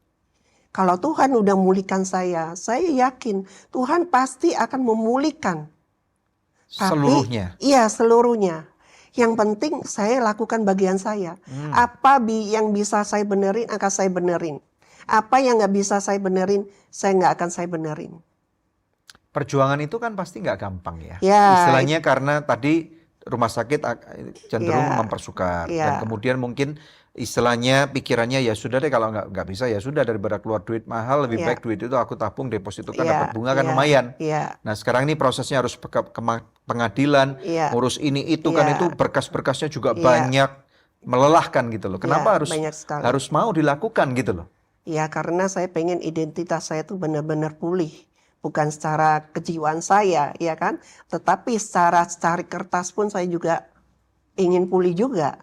Kalau Tuhan udah memulihkan saya yakin Tuhan pasti akan memulihkan. Seluruhnya. Iya, seluruhnya. Yang penting saya lakukan bagian saya. Apa yang bisa saya benerin akan saya benerin. Apa yang nggak bisa saya benerin, saya nggak akan saya benerin. Perjuangan itu kan pasti nggak gampang ya. Ya, Istilahnya karena tadi rumah sakit cenderung Ya. mempersukar. Ya. Dan kemudian mungkin istilahnya pikirannya ya sudah deh kalau nggak bisa ya sudah daripada keluar duit mahal lebih Ya. baik duit itu aku tabung deposito kan Ya, dapat bunga kan ya, lumayan. ya. Nah sekarang ini prosesnya harus ke pengadilan, Iya. ngurus ini itu kan Iya. itu berkas-berkasnya juga Iya. banyak, melelahkan gitu loh. Kenapa Iya, banyak sekali. harus mau dilakukan gitu loh? Ya karena saya pengen identitas saya itu benar-benar pulih. Bukan secara kejiwaan saya, ya kan? Tetapi secara cari kertas pun saya juga ingin pulih juga.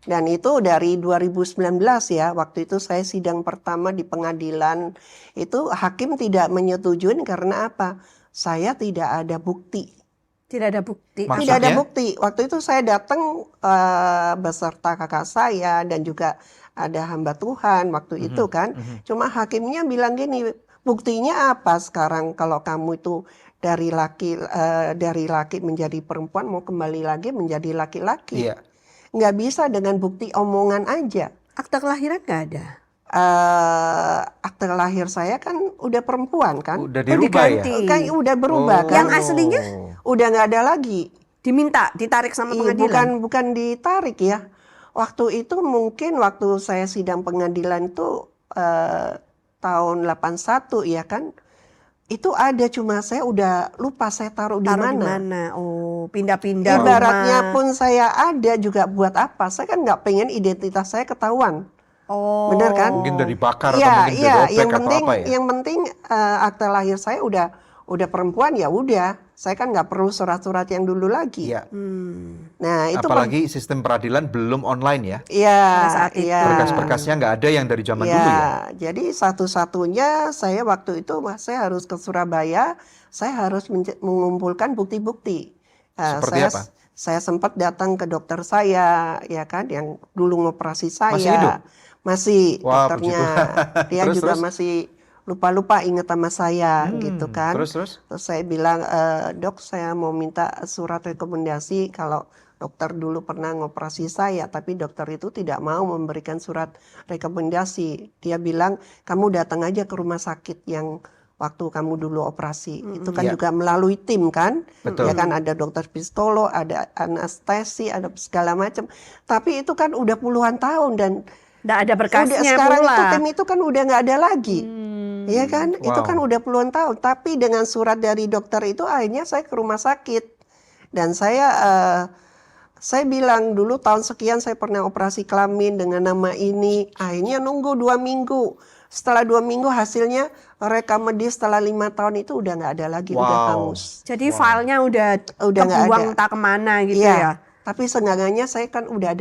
Dan itu dari 2019 ya, waktu itu saya sidang pertama di pengadilan. Itu hakim tidak menyetujui karena apa? Saya tidak ada bukti. Tidak ada bukti. Maksudnya? Tidak ada bukti. Waktu itu saya datang beserta kakak saya dan juga ada hamba Tuhan waktu itu kan. Cuma hakimnya bilang gini, buktinya apa sekarang kalau kamu itu dari laki menjadi perempuan mau kembali lagi menjadi laki-laki. Iya. Nggak bisa dengan bukti omongan aja. Akta kelahiran nggak ada? Akte lahir saya kan udah perempuan kan. Udah dirubah ya? diganti. Kan udah berubah Oh. kan. Yang aslinya? Udah nggak ada lagi. Diminta, ditarik sama Iya, pengadilan? bukan ditarik ya. Waktu itu mungkin waktu saya sidang pengadilan itu tahun 81 ya kan. Itu ada cuma saya udah lupa saya taruh di Taruh di mana. mana? Oh, pindah-pindah Ibaratnya rumah. pun saya ada juga buat apa? Saya kan nggak pengen identitas saya ketahuan. Oh. Bener kan? Mungkin udah dibakar atau Iya, mungkin iya. dirobek Yang atau penting, apa ya? yang penting akte lahir saya udah perempuan ya udah. Saya kan nggak perlu surat-surat yang dulu lagi. Iya. Nah itu Apalagi sistem peradilan belum online ya. Iya, Pada saat itu. iya. Berkas-berkasnya nggak ada yang dari zaman dulu ya. Jadi satu-satunya saya waktu itu saya harus ke Surabaya, saya harus mengumpulkan bukti-bukti. Seperti saya, apa? Saya sempat datang ke dokter saya, ya kan, yang dulu ngoperasi saya. Masih hidup? Masih, Wah, dokternya. puji Tuhan. Dia Terus, juga terus? masih lupa-lupa ingat sama saya, gitu kan. Terus? Terus saya bilang, dok saya mau minta surat rekomendasi kalau dokter dulu pernah ngoperasi saya, tapi dokter itu tidak mau memberikan surat rekomendasi. Dia bilang, kamu datang aja ke rumah sakit yang waktu kamu dulu operasi. Itu kan Iya. juga melalui tim kan. Betul. Ya kan ada dokter psikolog, ada anestesi, ada segala macam. Tapi itu kan udah puluhan tahun dan Nggak ada berkasnya sekarang pula. itu tim itu kan udah nggak ada lagi. Iya kan? Itu Wow. kan udah puluhan tahun. Tapi dengan surat dari dokter itu akhirnya saya ke rumah sakit. Dan saya bilang dulu tahun sekian saya pernah operasi kelamin dengan nama ini. Akhirnya nunggu 2 minggu. Setelah 2 minggu hasilnya rekam medis setelah 5 tahun itu udah nggak ada lagi, udah Wow. hangus. Jadi filenya udah nggak kebuang ada. entah kemana gitu Iya, ya. tapi seenggaknya saya kan udah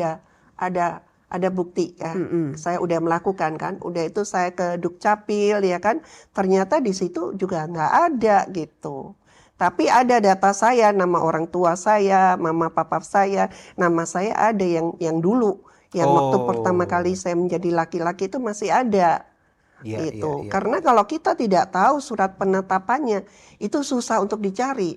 ada bukti ya. Saya udah melakukan kan. Udah itu saya ke Dukcapil ya kan. Ternyata di situ juga nggak ada gitu. Tapi ada data saya, nama orang tua saya, mama papa saya, nama saya ada yang dulu. Yang waktu pertama kali saya menjadi laki-laki itu masih ada. Iya, Itu. iya. Karena kalau kita tidak tahu surat penetapannya, itu susah untuk dicari.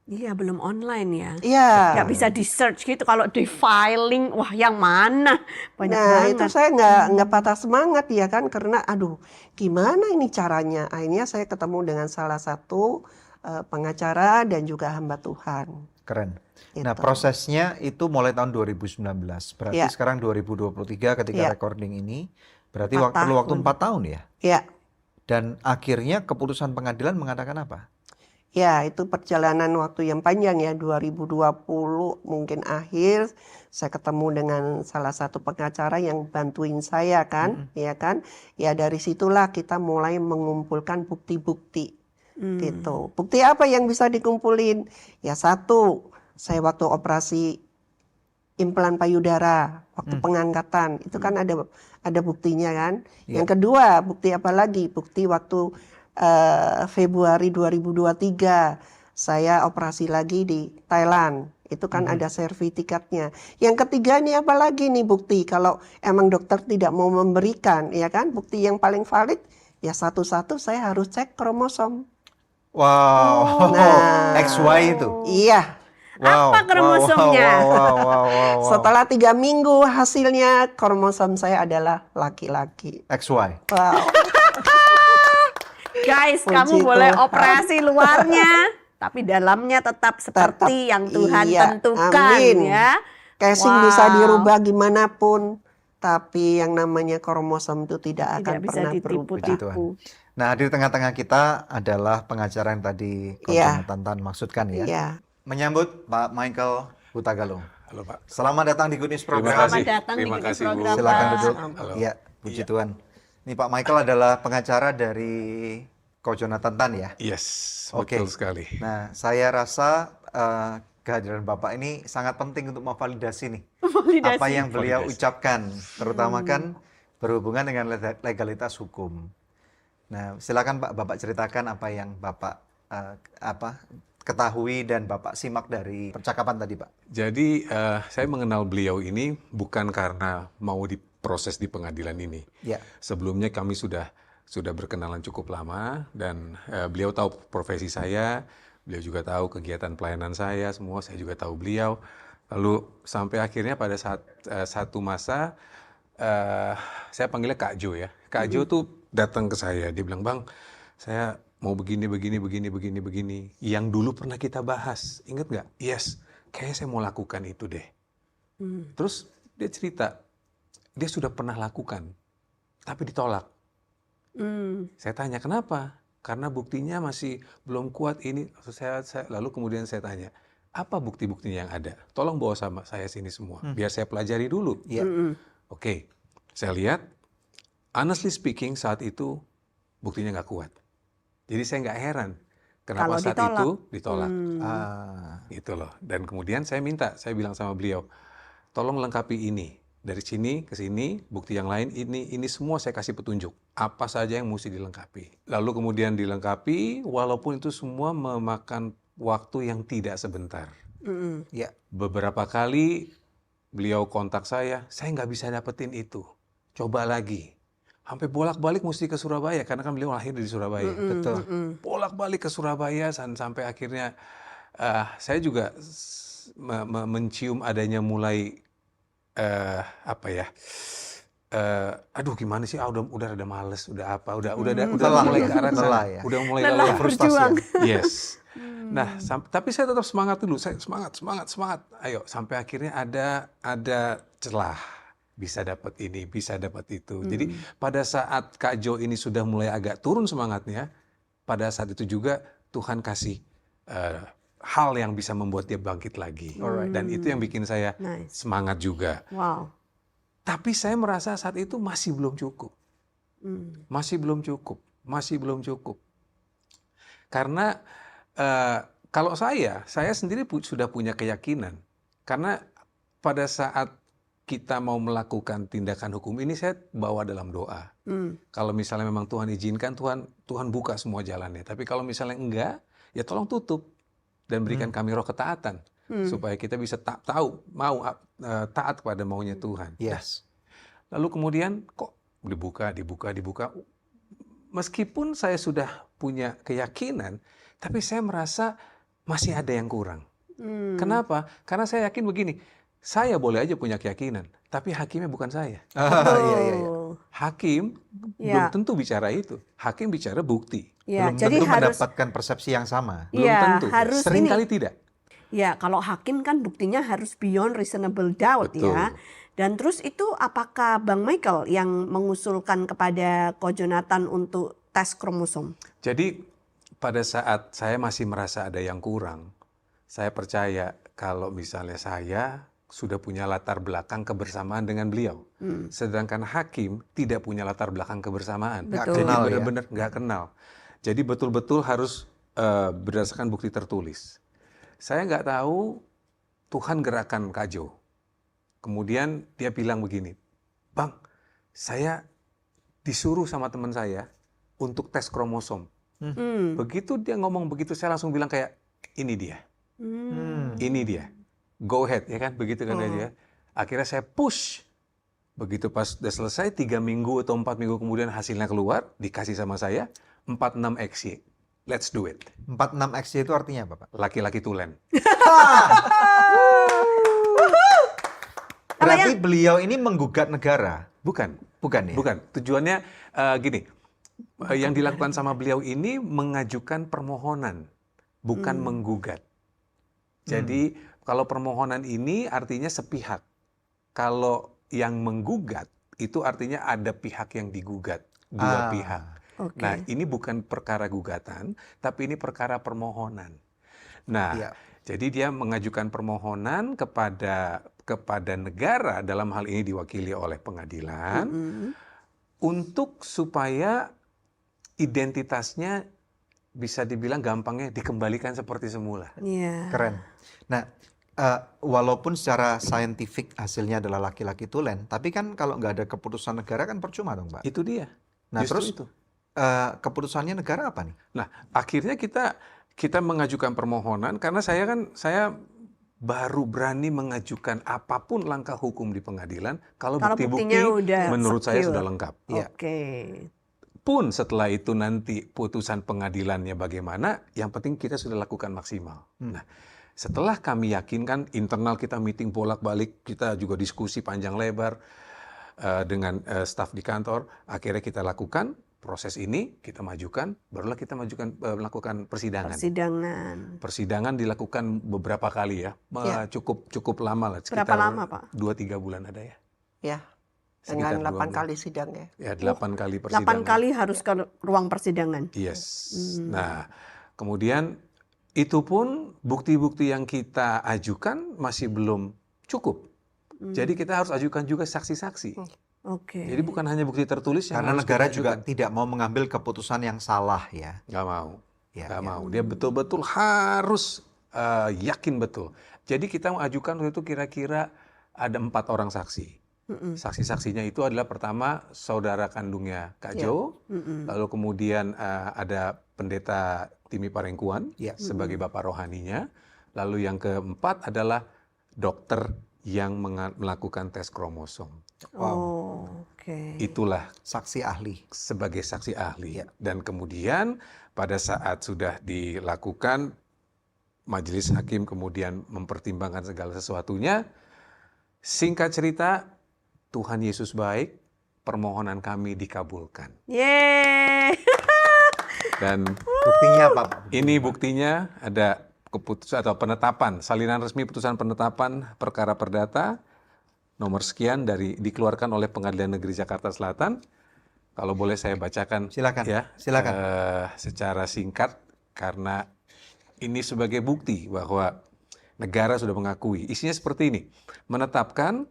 Iya, belum online ya. Iya. Nggak bisa di search gitu. Kalau di filing, wah yang mana? Banyak Nah banget. itu saya nggak patah semangat ya kan, karena aduh gimana ini caranya. Akhirnya saya ketemu dengan salah satu pengacara dan juga hamba Tuhan. Keren. Nah, Gitu. prosesnya itu mulai tahun 2019. Berarti Iya. sekarang 2023 ketika Iya. recording ini, berarti 4 perlu waktu tahun. 4 tahun ya? Ya, Dan akhirnya keputusan pengadilan mengatakan apa? ya itu perjalanan waktu yang panjang ya, 2020 mungkin akhir saya ketemu dengan salah satu pengacara yang bantuin saya kan, ya kan. Ya dari situlah kita mulai mengumpulkan bukti-bukti. Gitu. Bukti apa yang bisa dikumpulin? Ya satu, saya waktu operasi implan payudara, waktu pengangkatan, itu kan ada buktinya kan. Yang kedua, bukti apa lagi? Bukti waktu Februari 2023 saya operasi lagi di Thailand. Itu kan ada sertifikatnya. Yang ketiga ini apa lagi nih bukti? Kalau emang dokter tidak mau memberikan, ya kan? Bukti yang paling valid ya satu-satu saya harus cek kromosom. Wow, Nah. XY itu. Iya. Wow, Apa kromosomnya? Wow. Setelah 3 minggu hasilnya kromosom saya adalah laki-laki. XY. Wow. Guys, Puji kamu boleh Tuhan. operasi luarnya, tapi dalamnya tetap seperti yang Tuhan iya, tentukan amin. ya. Casing Wow. bisa dirubah gimana pun, tapi yang namanya kromosom itu tidak akan Tidak bisa pernah berubah. ditipu-tipu. Nah, di tengah-tengah kita adalah pengacara yang tadi Iya. Tantan maksudkan ya. Iya. Menyambut Pak Michael Hutagalung. Halo Pak. Selamat datang di Good News Terima Program. kasih. Selamat datang di Terima Good News kasih Bu. Program, Silakan Pak. duduk. Halo. Iya, puji Tuhan. Ini Pak Michael adalah pengacara dari Coach Jonathan Tan ya. Yes, Oke. betul sekali. Nah, saya rasa kehadiran Bapak ini sangat penting untuk memvalidasi nih Validasi. apa yang beliau Validasi. ucapkan, terutama kan berhubungan dengan legalitas hukum. Nah, silakan Pak, Bapak ceritakan apa yang Bapak ketahui dan Bapak simak dari percakapan tadi, Pak. Jadi saya mengenal beliau ini bukan karena mau proses di pengadilan ini. Ya. Sebelumnya kami sudah berkenalan cukup lama dan beliau tahu profesi saya, beliau juga tahu kegiatan pelayanan saya, semua saya juga tahu beliau. Lalu sampai akhirnya pada saat satu masa saya panggilnya Kak Jo ya. Kak Jo tuh datang ke saya, dia bilang, "Bang, saya mau begini. Yang dulu pernah kita bahas, ingat nggak? Yes, kayaknya saya mau lakukan itu deh." Terus dia cerita, dia sudah pernah lakukan, tapi ditolak. Saya tanya, kenapa? Karena buktinya masih belum kuat ini. Lalu kemudian saya tanya, apa bukti-buktinya yang ada? Tolong bawa sama saya sini semua, biar saya pelajari dulu. Ya. Oke, saya lihat, honestly speaking saat itu buktinya nggak kuat. Jadi saya nggak heran kenapa Kalau saat ditolak. itu ditolak. Ah, Gitu loh. Dan kemudian saya bilang sama beliau, tolong lengkapi ini. Dari sini ke sini, bukti yang lain, ini semua saya kasih petunjuk. Apa saja yang mesti dilengkapi. Lalu kemudian dilengkapi, walaupun itu semua memakan waktu yang tidak sebentar. ya. Beberapa kali beliau kontak saya nggak bisa dapetin itu. Coba lagi. Sampai bolak-balik mesti ke Surabaya, karena kan beliau lahir di Surabaya. Betul. Bolak-balik ke Surabaya, sampai akhirnya saya juga mencium adanya mulai aduh gimana sih, udah rada males, udah Lelah mulai ya, ke arah lelah sana, ya. udah mulai Lelah lelah. berjuang. Yes. Nah, tapi saya tetap semangat dulu, saya semangat. Ayo, sampai akhirnya ada celah, bisa dapat ini, bisa dapat itu. Jadi pada saat Kak Jo ini sudah mulai agak turun semangatnya, pada saat itu juga Tuhan kasih hal yang bisa membuat dia bangkit lagi. Dan itu yang bikin saya Nice. semangat juga. Wow. Tapi saya merasa saat itu masih belum cukup. Masih belum cukup. Karena kalau saya sendiri sudah punya keyakinan. Karena pada saat kita mau melakukan tindakan hukum ini, saya bawa dalam doa. Kalau misalnya memang Tuhan izinkan, Tuhan buka semua jalannya. Tapi kalau misalnya enggak, ya tolong tutup dan berikan kami roh ketaatan supaya kita bisa taat kepada maunya Tuhan. Yes. Lalu kemudian kok dibuka. Meskipun saya sudah punya keyakinan, tapi saya merasa masih ada yang kurang. Kenapa? Karena saya yakin begini, saya boleh aja punya keyakinan, tapi hakimnya bukan saya. Iya. Hakim belum tentu bicara itu. Hakim bicara bukti. Ya, Belum jadi tentu harus mendapatkan persepsi yang sama. Belum ya, tentu. harus Seringkali ini. tidak. Ya, kalau hakim kan buktinya harus beyond reasonable doubt. Betul. Ya. Dan terus itu apakah Bang Michael yang mengusulkan kepada Ko Jonathan untuk tes kromosom? Jadi pada saat saya masih merasa ada yang kurang, saya percaya kalau misalnya saya sudah punya latar belakang kebersamaan dengan beliau. Sedangkan hakim tidak punya latar belakang kebersamaan. Betul. Jadi Kenal ya. benar-benar nggak kenal. Jadi betul-betul harus berdasarkan bukti tertulis. Saya nggak tahu Tuhan gerakan Kak Jo. Kemudian dia bilang begini, "Bang, saya disuruh sama teman saya untuk tes kromosom." Begitu dia ngomong begitu, saya langsung bilang kayak, ini dia. Ini dia. Go ahead, ya kan? Begitu kan dia. Akhirnya saya push. Begitu pas udah selesai, 3 minggu atau 4 minggu kemudian hasilnya keluar, dikasih sama saya, 46XY. Let's do it. 46XY itu artinya apa, Pak? Laki-laki tulen. Berarti beliau ini menggugat negara? Bukan. Bukan ya? Bukan. Tujuannya gini, yang dilakukan sama beliau ini mengajukan permohonan, bukan menggugat. Jadi kalau permohonan ini artinya sepihak. Kalau yang menggugat itu artinya ada pihak yang digugat, dua pihak. Oke. Nah, ini bukan perkara gugatan, tapi ini perkara permohonan. Nah, Iya. jadi dia mengajukan permohonan kepada negara, dalam hal ini diwakili oleh pengadilan, untuk supaya identitasnya bisa dibilang gampangnya dikembalikan seperti semula. Iya. Keren. Nah, walaupun secara saintifik hasilnya adalah laki-laki tulen, tapi kan kalau nggak ada keputusan negara kan percuma dong, Pak. Itu dia. Nah, Justru terus itu. keputusannya negara apa nih? Nah, akhirnya kita mengajukan permohonan karena saya baru berani mengajukan apapun langkah hukum di pengadilan kalau Kalau bukti-bukti buktinya udah menurut saya secure. sudah lengkap. Oke. Pun setelah itu nanti putusan pengadilannya bagaimana, yang penting kita sudah lakukan maksimal. Nah, setelah kami yakinkan, internal kita meeting bolak-balik, kita juga diskusi panjang lebar dengan staf di kantor, akhirnya kita lakukan proses ini, kita majukan, barulah kita melakukan persidangan. Persidangan dilakukan beberapa kali ya, cukup lama lah. Berapa lama, Pak? 2-3 bulan ada ya. Ya, Sekitar dengan 8 2 kali sidang ya. Ya, 8 kali persidangan. 8 kali harus ke ruang persidangan. Yes. Nah, kemudian itu pun bukti-bukti yang kita ajukan masih belum cukup. Jadi kita harus ajukan juga saksi-saksi. Oke. Jadi bukan hanya bukti tertulis yang Karena harus negara kita juga ajukan. tidak mau mengambil keputusan yang salah ya. Nggak mau. Ya, Nggak ya. mau. Dia betul-betul harus yakin betul. Jadi kita mengajukan waktu itu kira-kira ada 4 orang saksi. Saksi-saksinya itu adalah pertama saudara kandungnya Kak Jo, lalu kemudian ada pendeta Timi Parengkuan sebagai bapak rohaninya, lalu yang keempat adalah dokter yang melakukan tes kromosom. Oke. Itulah Saksi ahli. sebagai saksi ahli. Dan kemudian pada saat sudah dilakukan, majelis hakim kemudian mempertimbangkan segala sesuatunya. Singkat cerita, Tuhan Yesus baik, permohonan kami dikabulkan. Yeay. Dan Buktinya apa, Pak? ini buktinya ada keputusan atau penetapan, salinan resmi putusan penetapan perkara perdata nomor sekian dikeluarkan oleh Pengadilan Negeri Jakarta Selatan. Kalau boleh saya bacakan Silakan, ya, silakan. secara singkat karena ini sebagai bukti bahwa negara sudah mengakui. Isinya seperti ini. Menetapkan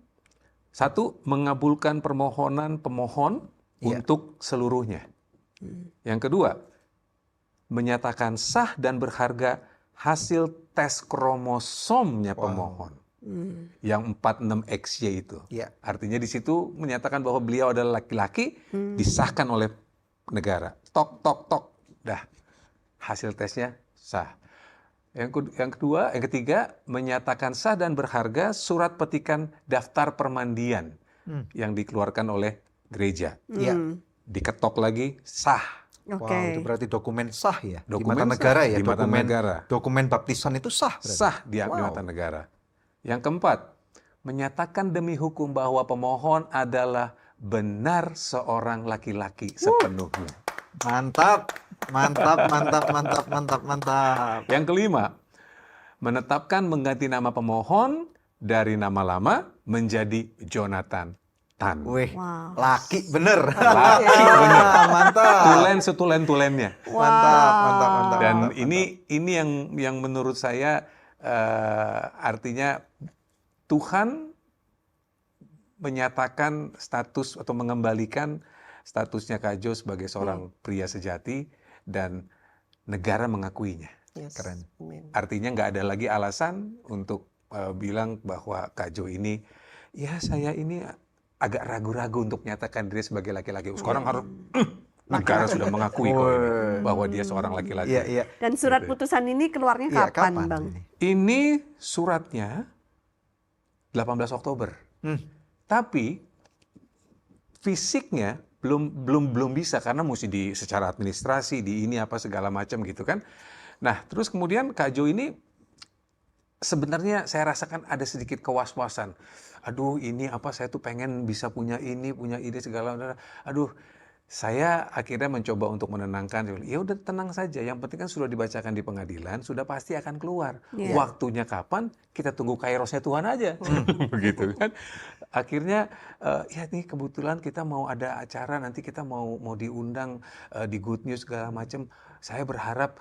1, mengabulkan permohonan pemohon untuk seluruhnya. Yang kedua, menyatakan sah dan berharga hasil tes kromosomnya pemohon. Yang 46XY itu. Ya. Artinya di situ menyatakan bahwa beliau adalah laki-laki, disahkan oleh negara. Tok, tok, tok. Dah, hasil tesnya sah. Yang ketiga, menyatakan sah dan berharga surat petikan daftar permandian yang dikeluarkan oleh gereja. Ya. Diketok lagi, sah. Oke. Wow, itu berarti dokumen sah ya. Dokumen di mata sah, negara ya. di mata negara. Dokumen baptisan itu sah. berarti. Sah di mata negara. Yang keempat, menyatakan demi hukum bahwa pemohon adalah benar seorang laki-laki sepenuhnya. Mantap, mantap, mantap, mantap, mantap, mantap. Yang kelima, menetapkan mengganti nama pemohon dari nama lama menjadi Jonathan Tan. Wih, Wow. laki bener. Laki bener. Mantap. Tulen setulen-tulennya. Mantap, mantap, mantap. Dan mantap, ini yang menurut saya artinya Tuhan menyatakan status atau mengembalikan statusnya Kak Jo sebagai seorang pria sejati dan negara mengakuinya. Yes. Keren. Amin. Artinya nggak ada lagi alasan untuk bilang bahwa Kak Jo ini, ya saya ini agak ragu-ragu untuk menyatakan diri sebagai laki-laki. Sekarang harus negara sudah mengakui kok ini, bahwa dia seorang laki-laki. Iya, iya. Dan surat putusan ini keluarnya Iya, kapan, kapan Bang? ini? Ini suratnya 18 Oktober. Tapi fisiknya belum bisa karena mesti secara administrasi di ini apa segala macam gitu kan. Nah, terus kemudian Kak Jo ini sebenarnya saya rasakan ada sedikit kewaswasan. Aduh, ini apa saya tuh pengen bisa punya ini, punya ide segala. Aduh, saya akhirnya mencoba untuk menenangkan. Ya udah tenang saja. Yang penting kan sudah dibacakan di pengadilan, sudah pasti akan keluar. Yeah. Waktunya kapan? Kita tunggu kairosnya Tuhan aja, begitu kan? Akhirnya ya nih kebetulan kita mau ada acara nanti kita mau diundang di Good News segala macam. Saya berharap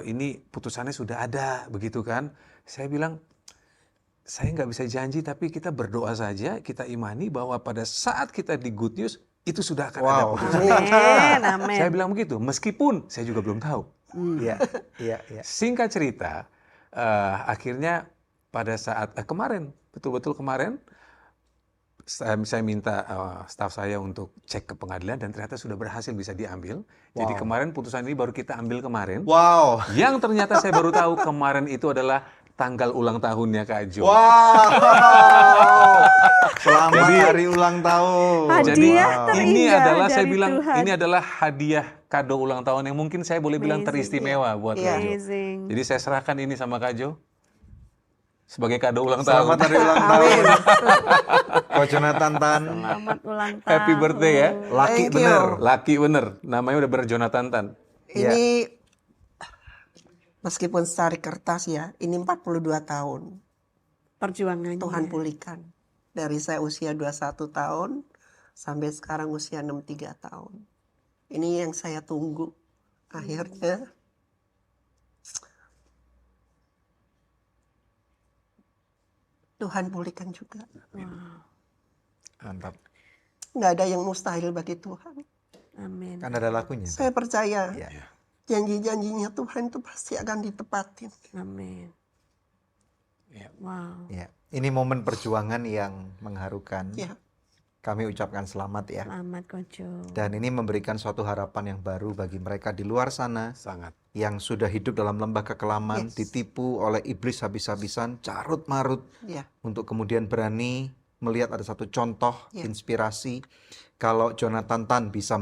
ini putusannya sudah ada, begitu kan? Saya bilang saya nggak bisa janji, tapi kita berdoa saja, kita imani bahwa pada saat kita di Good News itu sudah akan ada putusan. Amin, amin. Saya bilang begitu, meskipun saya juga belum tahu. Iya, iya, iya. Singkat cerita, akhirnya pada saat kemarin, betul-betul kemarin, saya minta staf saya untuk cek ke pengadilan dan ternyata sudah berhasil bisa diambil. Jadi kemarin putusan ini baru kita ambil kemarin. Wow. Yang ternyata saya baru tahu kemarin itu adalah tanggal ulang tahunnya Kak Jo. Wow. Selamat hari ulang tahun. Hadiah Wow. terindah Ini adalah saya dari bilang Tuhan. ini adalah hadiah kado ulang tahun yang mungkin saya boleh bilang Amazing. teristimewa buat Iya. Kak Jo. Amazing. Jadi saya serahkan ini sama Kak Jo sebagai kado ulang tahun. Selamat hari ulang tahun. Ko Jonathan Tan. Selamat ulang tahun. Happy birthday ya. Laki Thank you. bener. Laki bener. Namanya udah bener Jonathan Tan. Iya. Ini meskipun secara kertas ya, ini 42 tahun Perjuangannya. Tuhan pulihkan. Dari saya usia 21 tahun sampai sekarang usia 63 tahun. Ini yang saya tunggu. Akhirnya Tuhan pulihkan juga. Mantap. Nggak ada yang mustahil bagi Tuhan. Amin. Kan ada lagunya. Saya percaya Iya. janji-janjinya Tuhan itu pasti akan ditepatin. Amin. Ya. Wow. Ya. Ini momen perjuangan yang mengharukan. Ya, Kami ucapkan selamat ya. Selamat Kojo. Dan ini memberikan suatu harapan yang baru bagi mereka di luar sana Sangat. yang sudah hidup dalam lembah kekelaman, Yes. ditipu oleh iblis habis-habisan, carut marut, ya, untuk kemudian berani melihat ada satu contoh Ya. inspirasi kalau Jonathan Tan bisa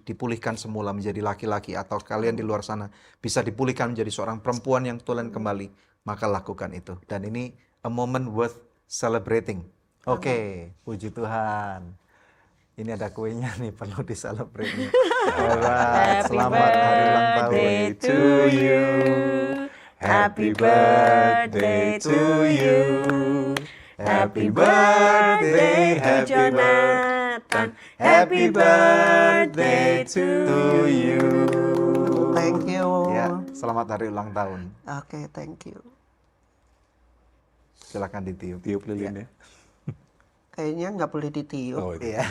dipulihkan semula menjadi laki-laki, atau kalian di luar sana bisa dipulihkan menjadi seorang perempuan yang tulen kembali, maka lakukan itu. Dan ini a moment worth celebrating. Oke, puji Tuhan. Ini ada kuenya nih, perlu di-celebrate nih. Alright, selamat hari ulang tahun. birthday to you. Happy birthday to you. Happy birthday to Jonathan. Happy birthday to you. thank you. Ya, selamat hari ulang tahun. Oke, thank you. Silakan ditiup. Tiup lilin ya. Kayaknya nggak boleh ditiup. Oh, itu. Iya.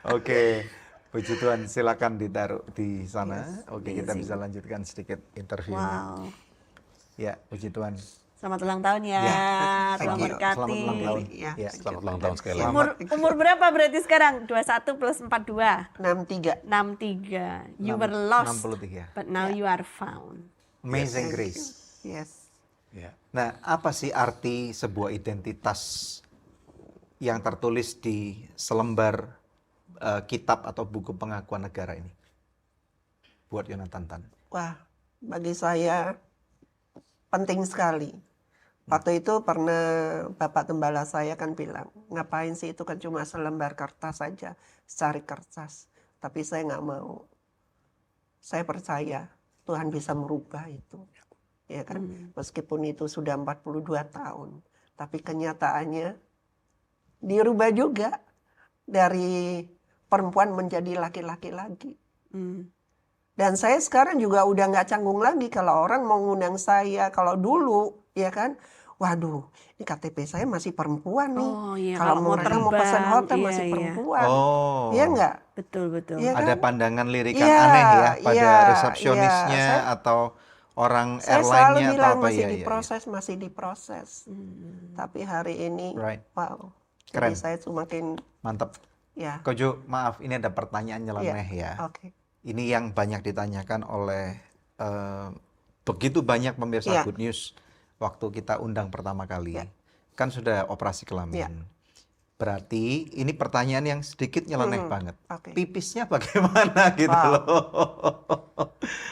Oke, puji Tuhan, silakan ditaruh di sana. Oke, kita bisa lanjutkan sedikit interviewnya. Wow. Ya, puji Tuhan. Selamat ulang tahun ya. Ya, Tuhan you. berkati. Selamat ulang tahun. Ya. Ya, Selamat ulang tahun sekali lagi. Umur berapa berarti sekarang? 21 plus 42. 63. 63. You were lost, 63. but now you are found. Amazing Grace. Yes. Ya. Nah, apa sih arti sebuah identitas yang tertulis di selembar kitab atau buku pengakuan negara ini? Buat Jonathan Tan. Wah, bagi saya penting sekali. Waktu itu pernah Bapak Gembala saya kan bilang, ngapain sih itu kan cuma selembar kertas saja, secari kertas. Tapi saya nggak mau. Saya percaya Tuhan bisa merubah itu. Ya kan, meskipun itu sudah 42 tahun. Tapi kenyataannya dirubah juga dari perempuan menjadi laki-laki lagi. Hmm. Dan saya sekarang juga udah nggak canggung lagi kalau orang mau ngundang saya. Kalau dulu, ya kan, waduh, ini KTP saya masih perempuan nih. Oh iya, Kalau mau terbang, mau pesan hotel iya, masih iya. perempuan. Oh. Iya nggak? Betul, betul. Iya kan? Ada pandangan lirikan Iya, aneh ya pada iya, resepsionisnya iya. atau orang Saya selalu airline-nya atau bilang apa masih ya? diproses, masih diproses. Tapi hari ini, Right. wow. Keren. Jadi saya semakin, Mantap. ya, Kojo, maaf, ini ada pertanyaan nyeleneh ya. oke. Ini yang banyak ditanyakan oleh begitu banyak pemirsa Iya. Good News waktu kita undang pertama kali. Iya. Kan sudah operasi kelamin. Iya. Berarti ini pertanyaan yang sedikit nyeleneh banget. Oke. Pipisnya bagaimana gitu Wow. loh.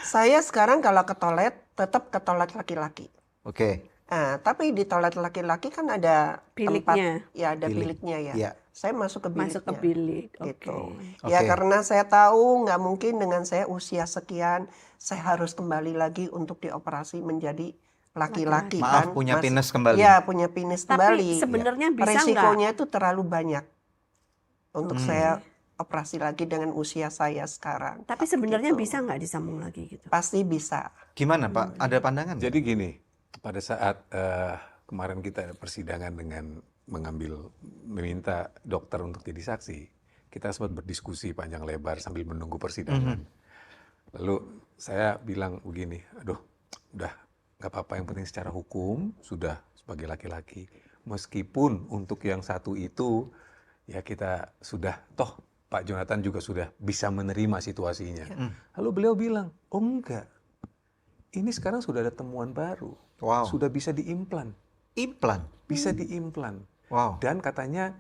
Saya sekarang kalau ke toilet, tetap ke toilet laki-laki. Oke. Nah, tapi di toilet laki-laki kan ada Biliknya. tempat, ya ada Bilik. biliknya ya. Iya. Saya masuk ke biliknya. Masuk ke bilik. Oke. Gitu. Oke. Ya karena saya tahu nggak mungkin dengan saya usia sekian, saya harus kembali lagi untuk dioperasi menjadi laki-laki Maaf, kan. punya penis kembali. Ya, punya penis Tapi kembali. sebenarnya bisa nggak? Risikonya itu terlalu banyak untuk saya operasi lagi dengan usia saya sekarang. Tapi sebenarnya Gitu. bisa nggak disambung lagi gitu? Pasti bisa. Gimana Pak? Ada pandangan nggak? Jadi gini, pada saat kemarin kita ada persidangan dengan meminta dokter untuk jadi saksi, kita sempat berdiskusi panjang lebar sambil menunggu persidangan. Lalu saya bilang begini, aduh, udah nggak apa-apa, yang penting secara hukum sudah sebagai laki-laki. Meskipun untuk yang satu itu, ya kita sudah, toh Pak Jonathan juga sudah bisa menerima situasinya. Lalu beliau bilang, oh enggak. ini sekarang sudah ada temuan baru. Wow. Sudah bisa diimplan. Implan. Bisa diimplan. Wow. Dan katanya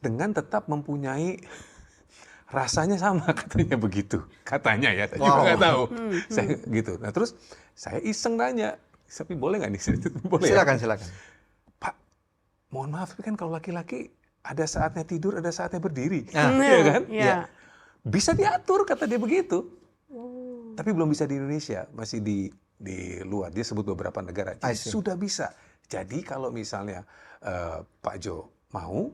dengan tetap mempunyai rasanya sama, katanya begitu. Katanya ya, saya juga Wow. nggak tahu. Saya gitu. Nah terus saya iseng nanya, tapi boleh nggak nih? Boleh ya? Silakan. Pak, mohon maaf, tapi kan kalau laki-laki ada saatnya tidur, ada saatnya berdiri. Ah. Iya kan? Iya. Bisa diatur, kata dia begitu. Tapi belum bisa di Indonesia, masih di luar. Dia sebut beberapa negara. I Jadi see. sudah bisa. Jadi kalau misalnya Pak Jo mau,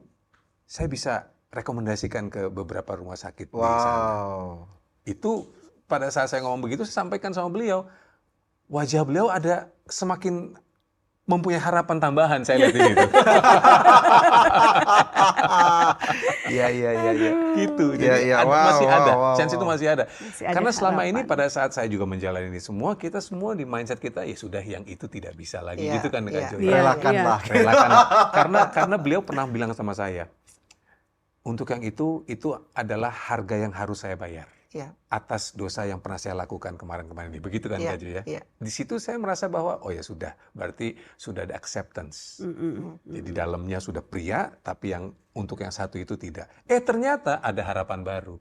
saya bisa rekomendasikan ke beberapa rumah sakit di sana. Wow. Itu pada saat saya ngomong begitu, saya sampaikan sama beliau. Wajah beliau ada semakin mempunyai harapan tambahan, saya lihat di situ. Iya. Gitu. Iya, Jadi iya. Wow, masih ada, wow, chance itu wow. masih ada. Masih ada Karena selama ini harapan. pada saat saya juga menjalani ini semua, kita semua di mindset kita ya sudah, yang itu tidak bisa lagi, Iya, gitu kan Kak iya. Jo. Iya. Relakanlah. Relakan. Karena beliau pernah bilang sama saya, untuk yang itu adalah harga yang harus saya bayar Iya. atas dosa yang pernah saya lakukan kemarin-kemarin ini. Begitu kan Iya, Kak Jo ya? iya. Di situ saya merasa bahwa oh ya sudah, berarti sudah ada acceptance. Jadi dalamnya sudah pria, tapi yang untuk yang satu itu tidak. Ternyata ada harapan baru.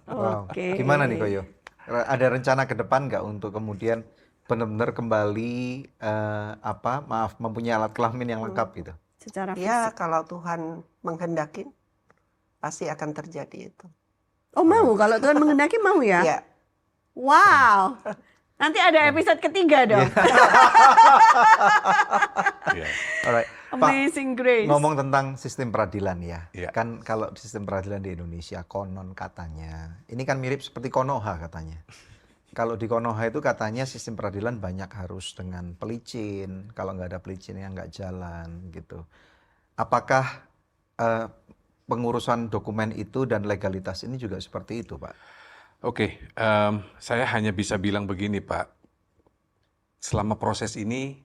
Wow. Oke. Gimana nih Koyo? Ada rencana ke depan nggak untuk kemudian benar-benar kembali mempunyai alat kelamin yang lengkap gitu? Secara Ya, fisik. kalau Tuhan menghendaki, pasti akan terjadi itu. Oh mau, kalau Tuhan menghendaki mau ya? Ya, Wow. Nanti ada episode ketiga dong. Iya. Alright. Pak, Amazing Grace. ngomong tentang sistem peradilan ya. Iya. Kan kalau sistem peradilan di Indonesia konon katanya, ini kan mirip seperti Konoha katanya. Kalau di Konoha itu katanya sistem peradilan banyak harus dengan pelicin. Kalau nggak ada pelicinnya nggak jalan gitu. Apakah pengurusan dokumen itu dan legalitas ini juga seperti itu, Pak? Oke, saya hanya bisa bilang begini, Pak. Selama proses ini,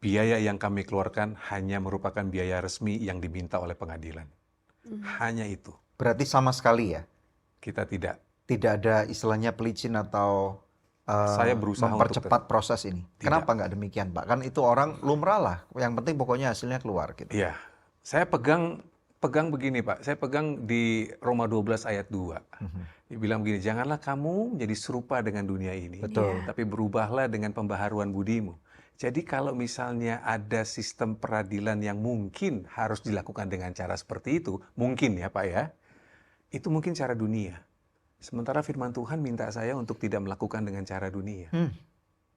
biaya yang kami keluarkan hanya merupakan biaya resmi yang diminta oleh pengadilan. Hanya itu. Berarti sama sekali ya, Kita tidak. tidak ada istilahnya pelicin atau Saya berusaha untuk mempercepat proses ini. Tidak. Kenapa nggak demikian, Pak? Kan itu orang lumrah lah. Yang penting pokoknya hasilnya keluar gitu. Iya, saya pegang begini Pak, saya pegang di Roma 12 ayat 2. Dia bilang begini, janganlah kamu menjadi serupa dengan dunia ini, Betul. tapi berubahlah dengan pembaharuan budimu. Jadi kalau misalnya ada sistem peradilan yang mungkin harus dilakukan dengan cara seperti itu, mungkin ya Pak ya, itu mungkin cara dunia. Sementara firman Tuhan minta saya untuk tidak melakukan dengan cara dunia.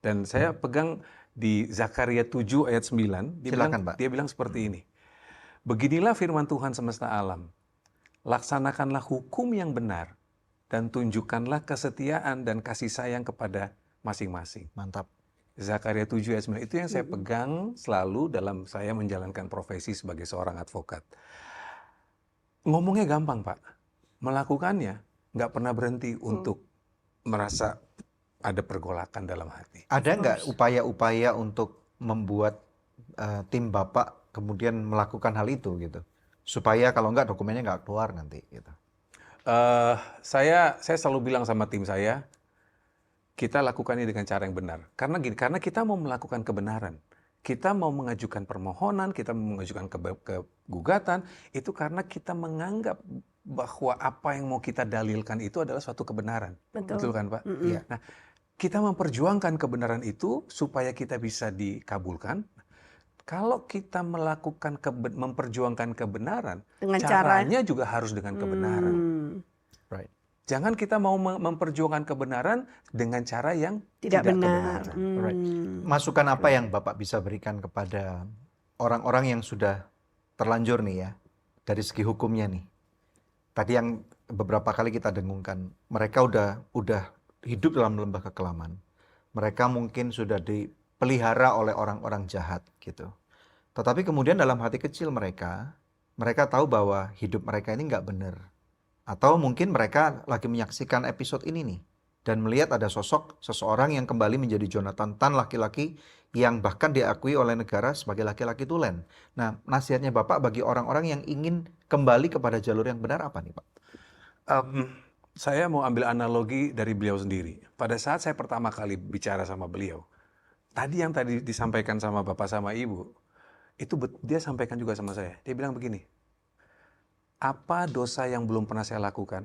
Dan saya pegang di Zakaria 7 ayat 9, Silakan, Pak. dia bilang seperti ini. Beginilah firman Tuhan semesta alam. Laksanakanlah hukum yang benar dan tunjukkanlah kesetiaan dan kasih sayang kepada masing-masing. Mantap. Zakaria 7 ayat 9 itu yang saya pegang selalu dalam saya menjalankan profesi sebagai seorang advokat. Ngomongnya gampang Pak, melakukannya nggak pernah berhenti untuk merasa ada pergolakan dalam hati. Ada nggak upaya-upaya untuk membuat tim Bapak kemudian melakukan hal itu gitu? Supaya kalau nggak dokumennya nggak keluar nanti gitu. Saya selalu bilang sama tim saya, kita lakukan ini dengan cara yang benar. Karena gini, karena kita mau melakukan kebenaran. Kita mau mengajukan permohonan, kita mau mengajukan kegugatan, itu karena kita menganggap bahwa apa yang mau kita dalilkan itu adalah suatu kebenaran. Betul. Kan Pak? Iya. Nah, kita memperjuangkan kebenaran itu supaya kita bisa dikabulkan. Kalau kita melakukan memperjuangkan kebenaran, Dengan cara- caranya juga harus dengan kebenaran. Right. Jangan kita mau memperjuangkan kebenaran dengan cara yang Tidak kebenaran. benar. Right. Masukan apa yang Bapak bisa berikan kepada orang-orang yang sudah terlanjur nih ya, dari segi hukumnya nih? Tadi yang beberapa kali kita dengungkan, mereka udah hidup dalam lembah kekelaman. Mereka mungkin sudah dipelihara oleh orang-orang jahat gitu. Tetapi kemudian dalam hati kecil mereka tahu bahwa hidup mereka ini nggak benar. Atau mungkin mereka lagi menyaksikan episode ini nih dan melihat ada sosok seseorang yang kembali menjadi Jonathan Tan, laki-laki yang bahkan diakui oleh negara sebagai laki-laki tulen. Nah, nasihatnya Bapak bagi orang-orang yang ingin kembali kepada jalur yang benar apa nih Pak? Saya mau ambil analogi dari beliau sendiri. Pada saat saya pertama kali bicara sama beliau, yang tadi disampaikan sama Bapak sama Ibu, itu dia sampaikan juga sama saya. Dia bilang begini, apa dosa yang belum pernah saya lakukan,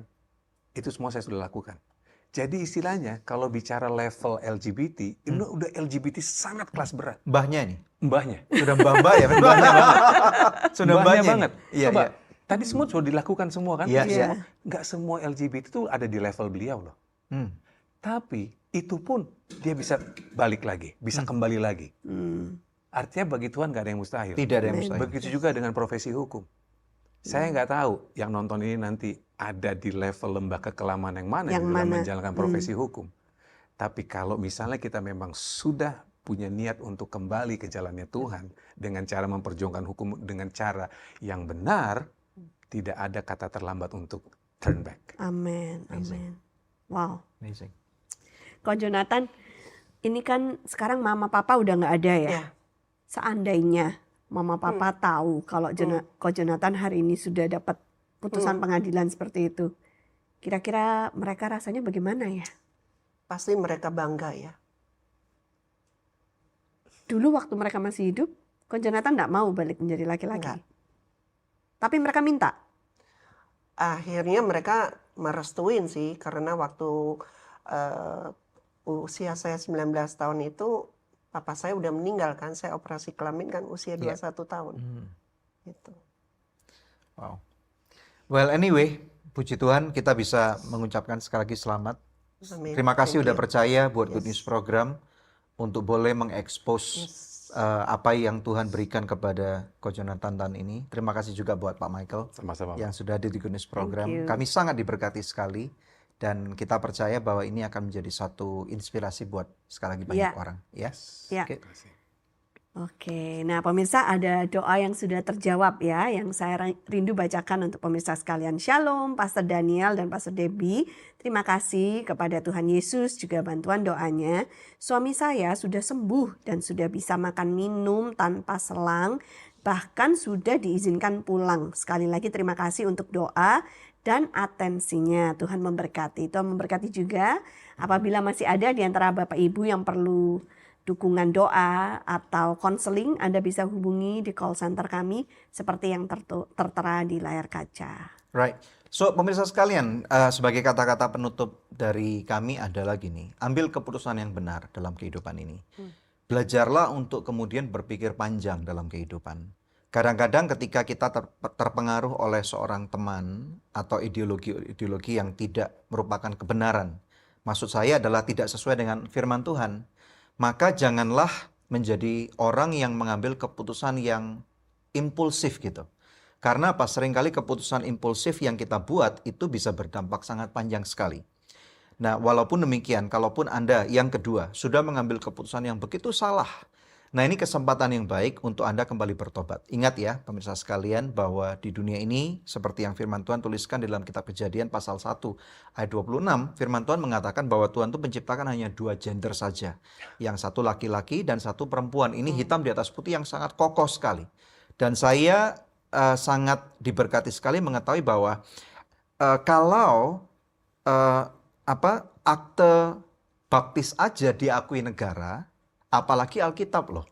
itu semua saya sudah lakukan. Jadi istilahnya, kalau bicara level LGBT, ini udah LGBT sangat kelas berat. Mbahnya ini. Mbahnya. Sudah mbah-mbah ya, mbahnya banget. Sudah Mbahnya mbahnya banget. ini. Iya, Coba, iya. tadi semua sudah dilakukan semua kan? Iya, iya. Nggak semua LGBT itu ada di level beliau loh. Hmm. Tapi itu pun dia bisa balik lagi, bisa kembali lagi. Artinya bagi Tuhan nggak ada yang mustahil. Tidak ada yang mustahil. Begitu juga dengan profesi hukum. Saya nggak tahu yang nonton ini nanti ada di level lembaga kelaman yang mana Yang di dalam mana? menjalankan profesi hukum. Tapi kalau misalnya kita memang sudah punya niat untuk kembali ke jalannya Tuhan dengan cara memperjuangkan hukum dengan cara yang benar, tidak ada kata terlambat untuk turn back. Amin, amin. Wow. Amazing. Ko Jonathan, ini kan sekarang mama papa udah nggak ada ya. Ya. Seandainya mama papa tahu kalau Ko Jonathan hari ini sudah dapat putusan pengadilan seperti itu, kira-kira mereka rasanya bagaimana ya? Pasti mereka bangga ya. Dulu waktu mereka masih hidup, Ko Jonathan nggak mau balik menjadi laki-laki. Enggak. Tapi mereka minta. Akhirnya mereka merestuin sih, karena waktu usia saya 19 tahun itu, papa saya udah meninggal kan, saya operasi kelamin kan usia 21 tahun. Gitu. Wow. Well, anyway, puji Tuhan kita bisa mengucapkan sekali lagi selamat. Amin. Terima kasih Thank udah you. percaya buat Yes. Good News Program untuk boleh mengekspos Yes. apa yang Tuhan berikan kepada Ko Jonathan dan ini. Terima kasih juga buat Pak Michael Sama-sama. yang sudah hadir di Good News Program. you. Kami sangat diberkati sekali dan kita percaya bahwa ini akan menjadi satu inspirasi buat sekali lagi banyak Ya. orang. Ya. Ya. Oke. Terima kasih. Oke, nah pemirsa ada doa yang sudah terjawab ya, yang saya rindu bacakan untuk pemirsa sekalian. Shalom, Pastor Daniel dan Pastor Debbie. Terima kasih kepada Tuhan Yesus juga bantuan doanya. Suami saya sudah sembuh dan sudah bisa makan minum tanpa selang, bahkan sudah diizinkan pulang. Sekali lagi terima kasih untuk doa dan atensinya. Tuhan memberkati. Tuhan memberkati juga apabila masih ada di antara Bapak Ibu yang perlu dukungan doa atau konseling, Anda bisa hubungi di call center kami seperti yang tertera di layar kaca. Right. So, pemirsa sekalian, sebagai kata-kata penutup dari kami adalah gini, ambil keputusan yang benar dalam kehidupan ini. Belajarlah untuk kemudian berpikir panjang dalam kehidupan. Kadang-kadang ketika kita terpengaruh oleh seorang teman atau ideologi yang tidak merupakan kebenaran, maksud saya adalah tidak sesuai dengan firman Tuhan, maka janganlah menjadi orang yang mengambil keputusan yang impulsif gitu. Karena apa? Seringkali keputusan impulsif yang kita buat itu bisa berdampak sangat panjang sekali. Nah, walaupun demikian, kalaupun Anda yang kedua sudah mengambil keputusan yang begitu salah, nah ini kesempatan yang baik untuk Anda kembali bertobat. Ingat ya, pemirsa sekalian, bahwa di dunia ini, seperti yang firman Tuhan tuliskan di dalam kitab Kejadian pasal 1 ayat 26, firman Tuhan mengatakan bahwa Tuhan itu menciptakan hanya 2 gender saja. Yang satu laki-laki dan satu perempuan. Ini hitam di atas putih yang sangat kokoh sekali. Dan saya sangat diberkati sekali mengetahui bahwa kalau akte baptis aja diakui negara, apalagi Alkitab loh.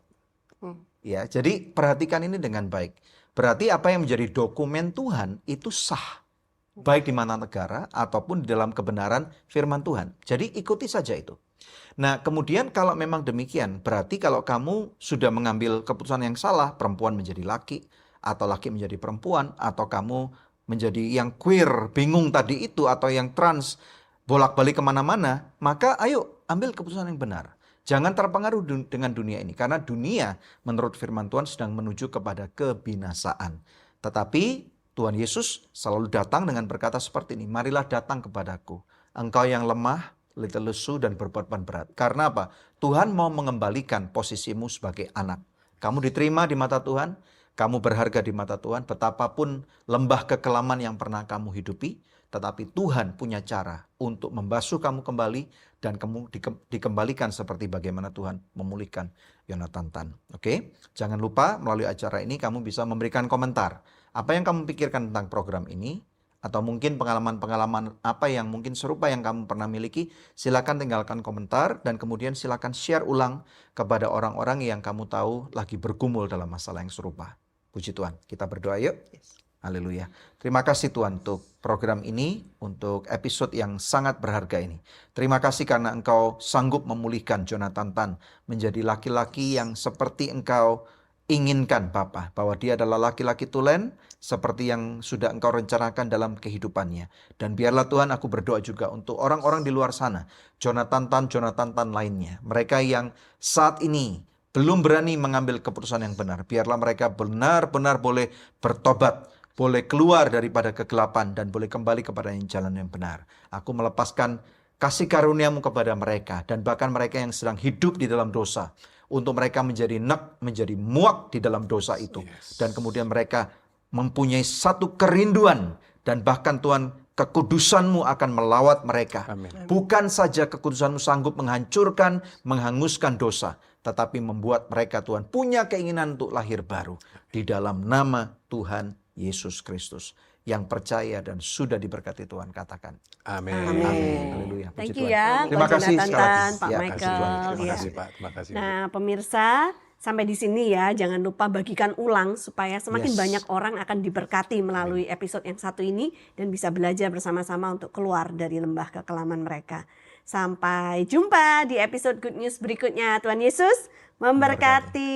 Ya, jadi perhatikan ini dengan baik. Berarti apa yang menjadi dokumen Tuhan itu sah. Baik di mana negara ataupun di dalam kebenaran firman Tuhan. Jadi ikuti saja itu. Nah, kemudian kalau memang demikian, berarti kalau kamu sudah mengambil keputusan yang salah, perempuan menjadi laki, atau laki menjadi perempuan, atau kamu menjadi yang queer, bingung tadi itu, atau yang trans, bolak-balik kemana-mana, maka ayo ambil keputusan yang benar. Jangan terpengaruh dengan dunia ini. Karena dunia menurut firman Tuhan sedang menuju kepada kebinasaan. Tetapi Tuhan Yesus selalu datang dengan berkata seperti ini. Marilah datang kepadaku. Engkau yang lemah, lesu dan berbeban berat. Karena apa? Tuhan mau mengembalikan posisimu sebagai anak. Kamu diterima di mata Tuhan. Kamu berharga di mata Tuhan. Betapapun lembah kekelaman yang pernah kamu hidupi. Tetapi Tuhan punya cara untuk membasuh kamu kembali dan kamu dikembalikan seperti bagaimana Tuhan memulihkan Yonatan Tan. Oke? Jangan lupa melalui acara ini kamu bisa memberikan komentar. Apa yang kamu pikirkan tentang program ini? Atau mungkin pengalaman-pengalaman apa yang mungkin serupa yang kamu pernah miliki, silakan tinggalkan komentar dan kemudian silakan share ulang kepada orang-orang yang kamu tahu lagi bergumul dalam masalah yang serupa. Puji Tuhan, kita berdoa yuk. Haleluya. Terima kasih Tuhan untuk program ini, untuk episode yang sangat berharga ini. Terima kasih karena Engkau sanggup memulihkan Jonathan Tan menjadi laki-laki yang seperti Engkau inginkan Bapa, bahwa dia adalah laki-laki tulen seperti yang sudah Engkau rencanakan dalam kehidupannya. Dan biarlah Tuhan, aku berdoa juga untuk orang-orang di luar sana, Jonathan Tan lainnya, mereka yang saat ini belum berani mengambil keputusan yang benar. Biarlah mereka benar-benar boleh bertobat, boleh keluar daripada kegelapan dan boleh kembali kepada jalan yang benar. Aku melepaskan kasih karunia-Mu kepada mereka dan bahkan mereka yang sedang hidup di dalam dosa, untuk mereka menjadi menjadi muak di dalam dosa itu. Dan kemudian mereka mempunyai satu kerinduan dan bahkan Tuhan, kekudusan-Mu akan melawat mereka. Amin. Bukan saja kekudusan-Mu sanggup menghancurkan, menghanguskan dosa, tetapi membuat mereka Tuhan punya keinginan untuk lahir baru di dalam nama Tuhan Yesus Kristus. Yang percaya dan sudah diberkati Tuhan, katakan Amin. Amin. haleluya. Puji Thank you Tuhan. ya, Terima Pak kasih Jonathan sekali lagi. Tan, Pak Ya, Michael. Terima Ya. kasih Pak. Terima kasih. Nah, pemirsa, sampai di sini ya, jangan lupa bagikan ulang supaya semakin Yes. banyak orang akan diberkati melalui episode yang satu ini dan bisa belajar bersama-sama untuk keluar dari lembah kekelaman mereka. Sampai jumpa di episode Good News berikutnya. Tuhan Yesus memberkati.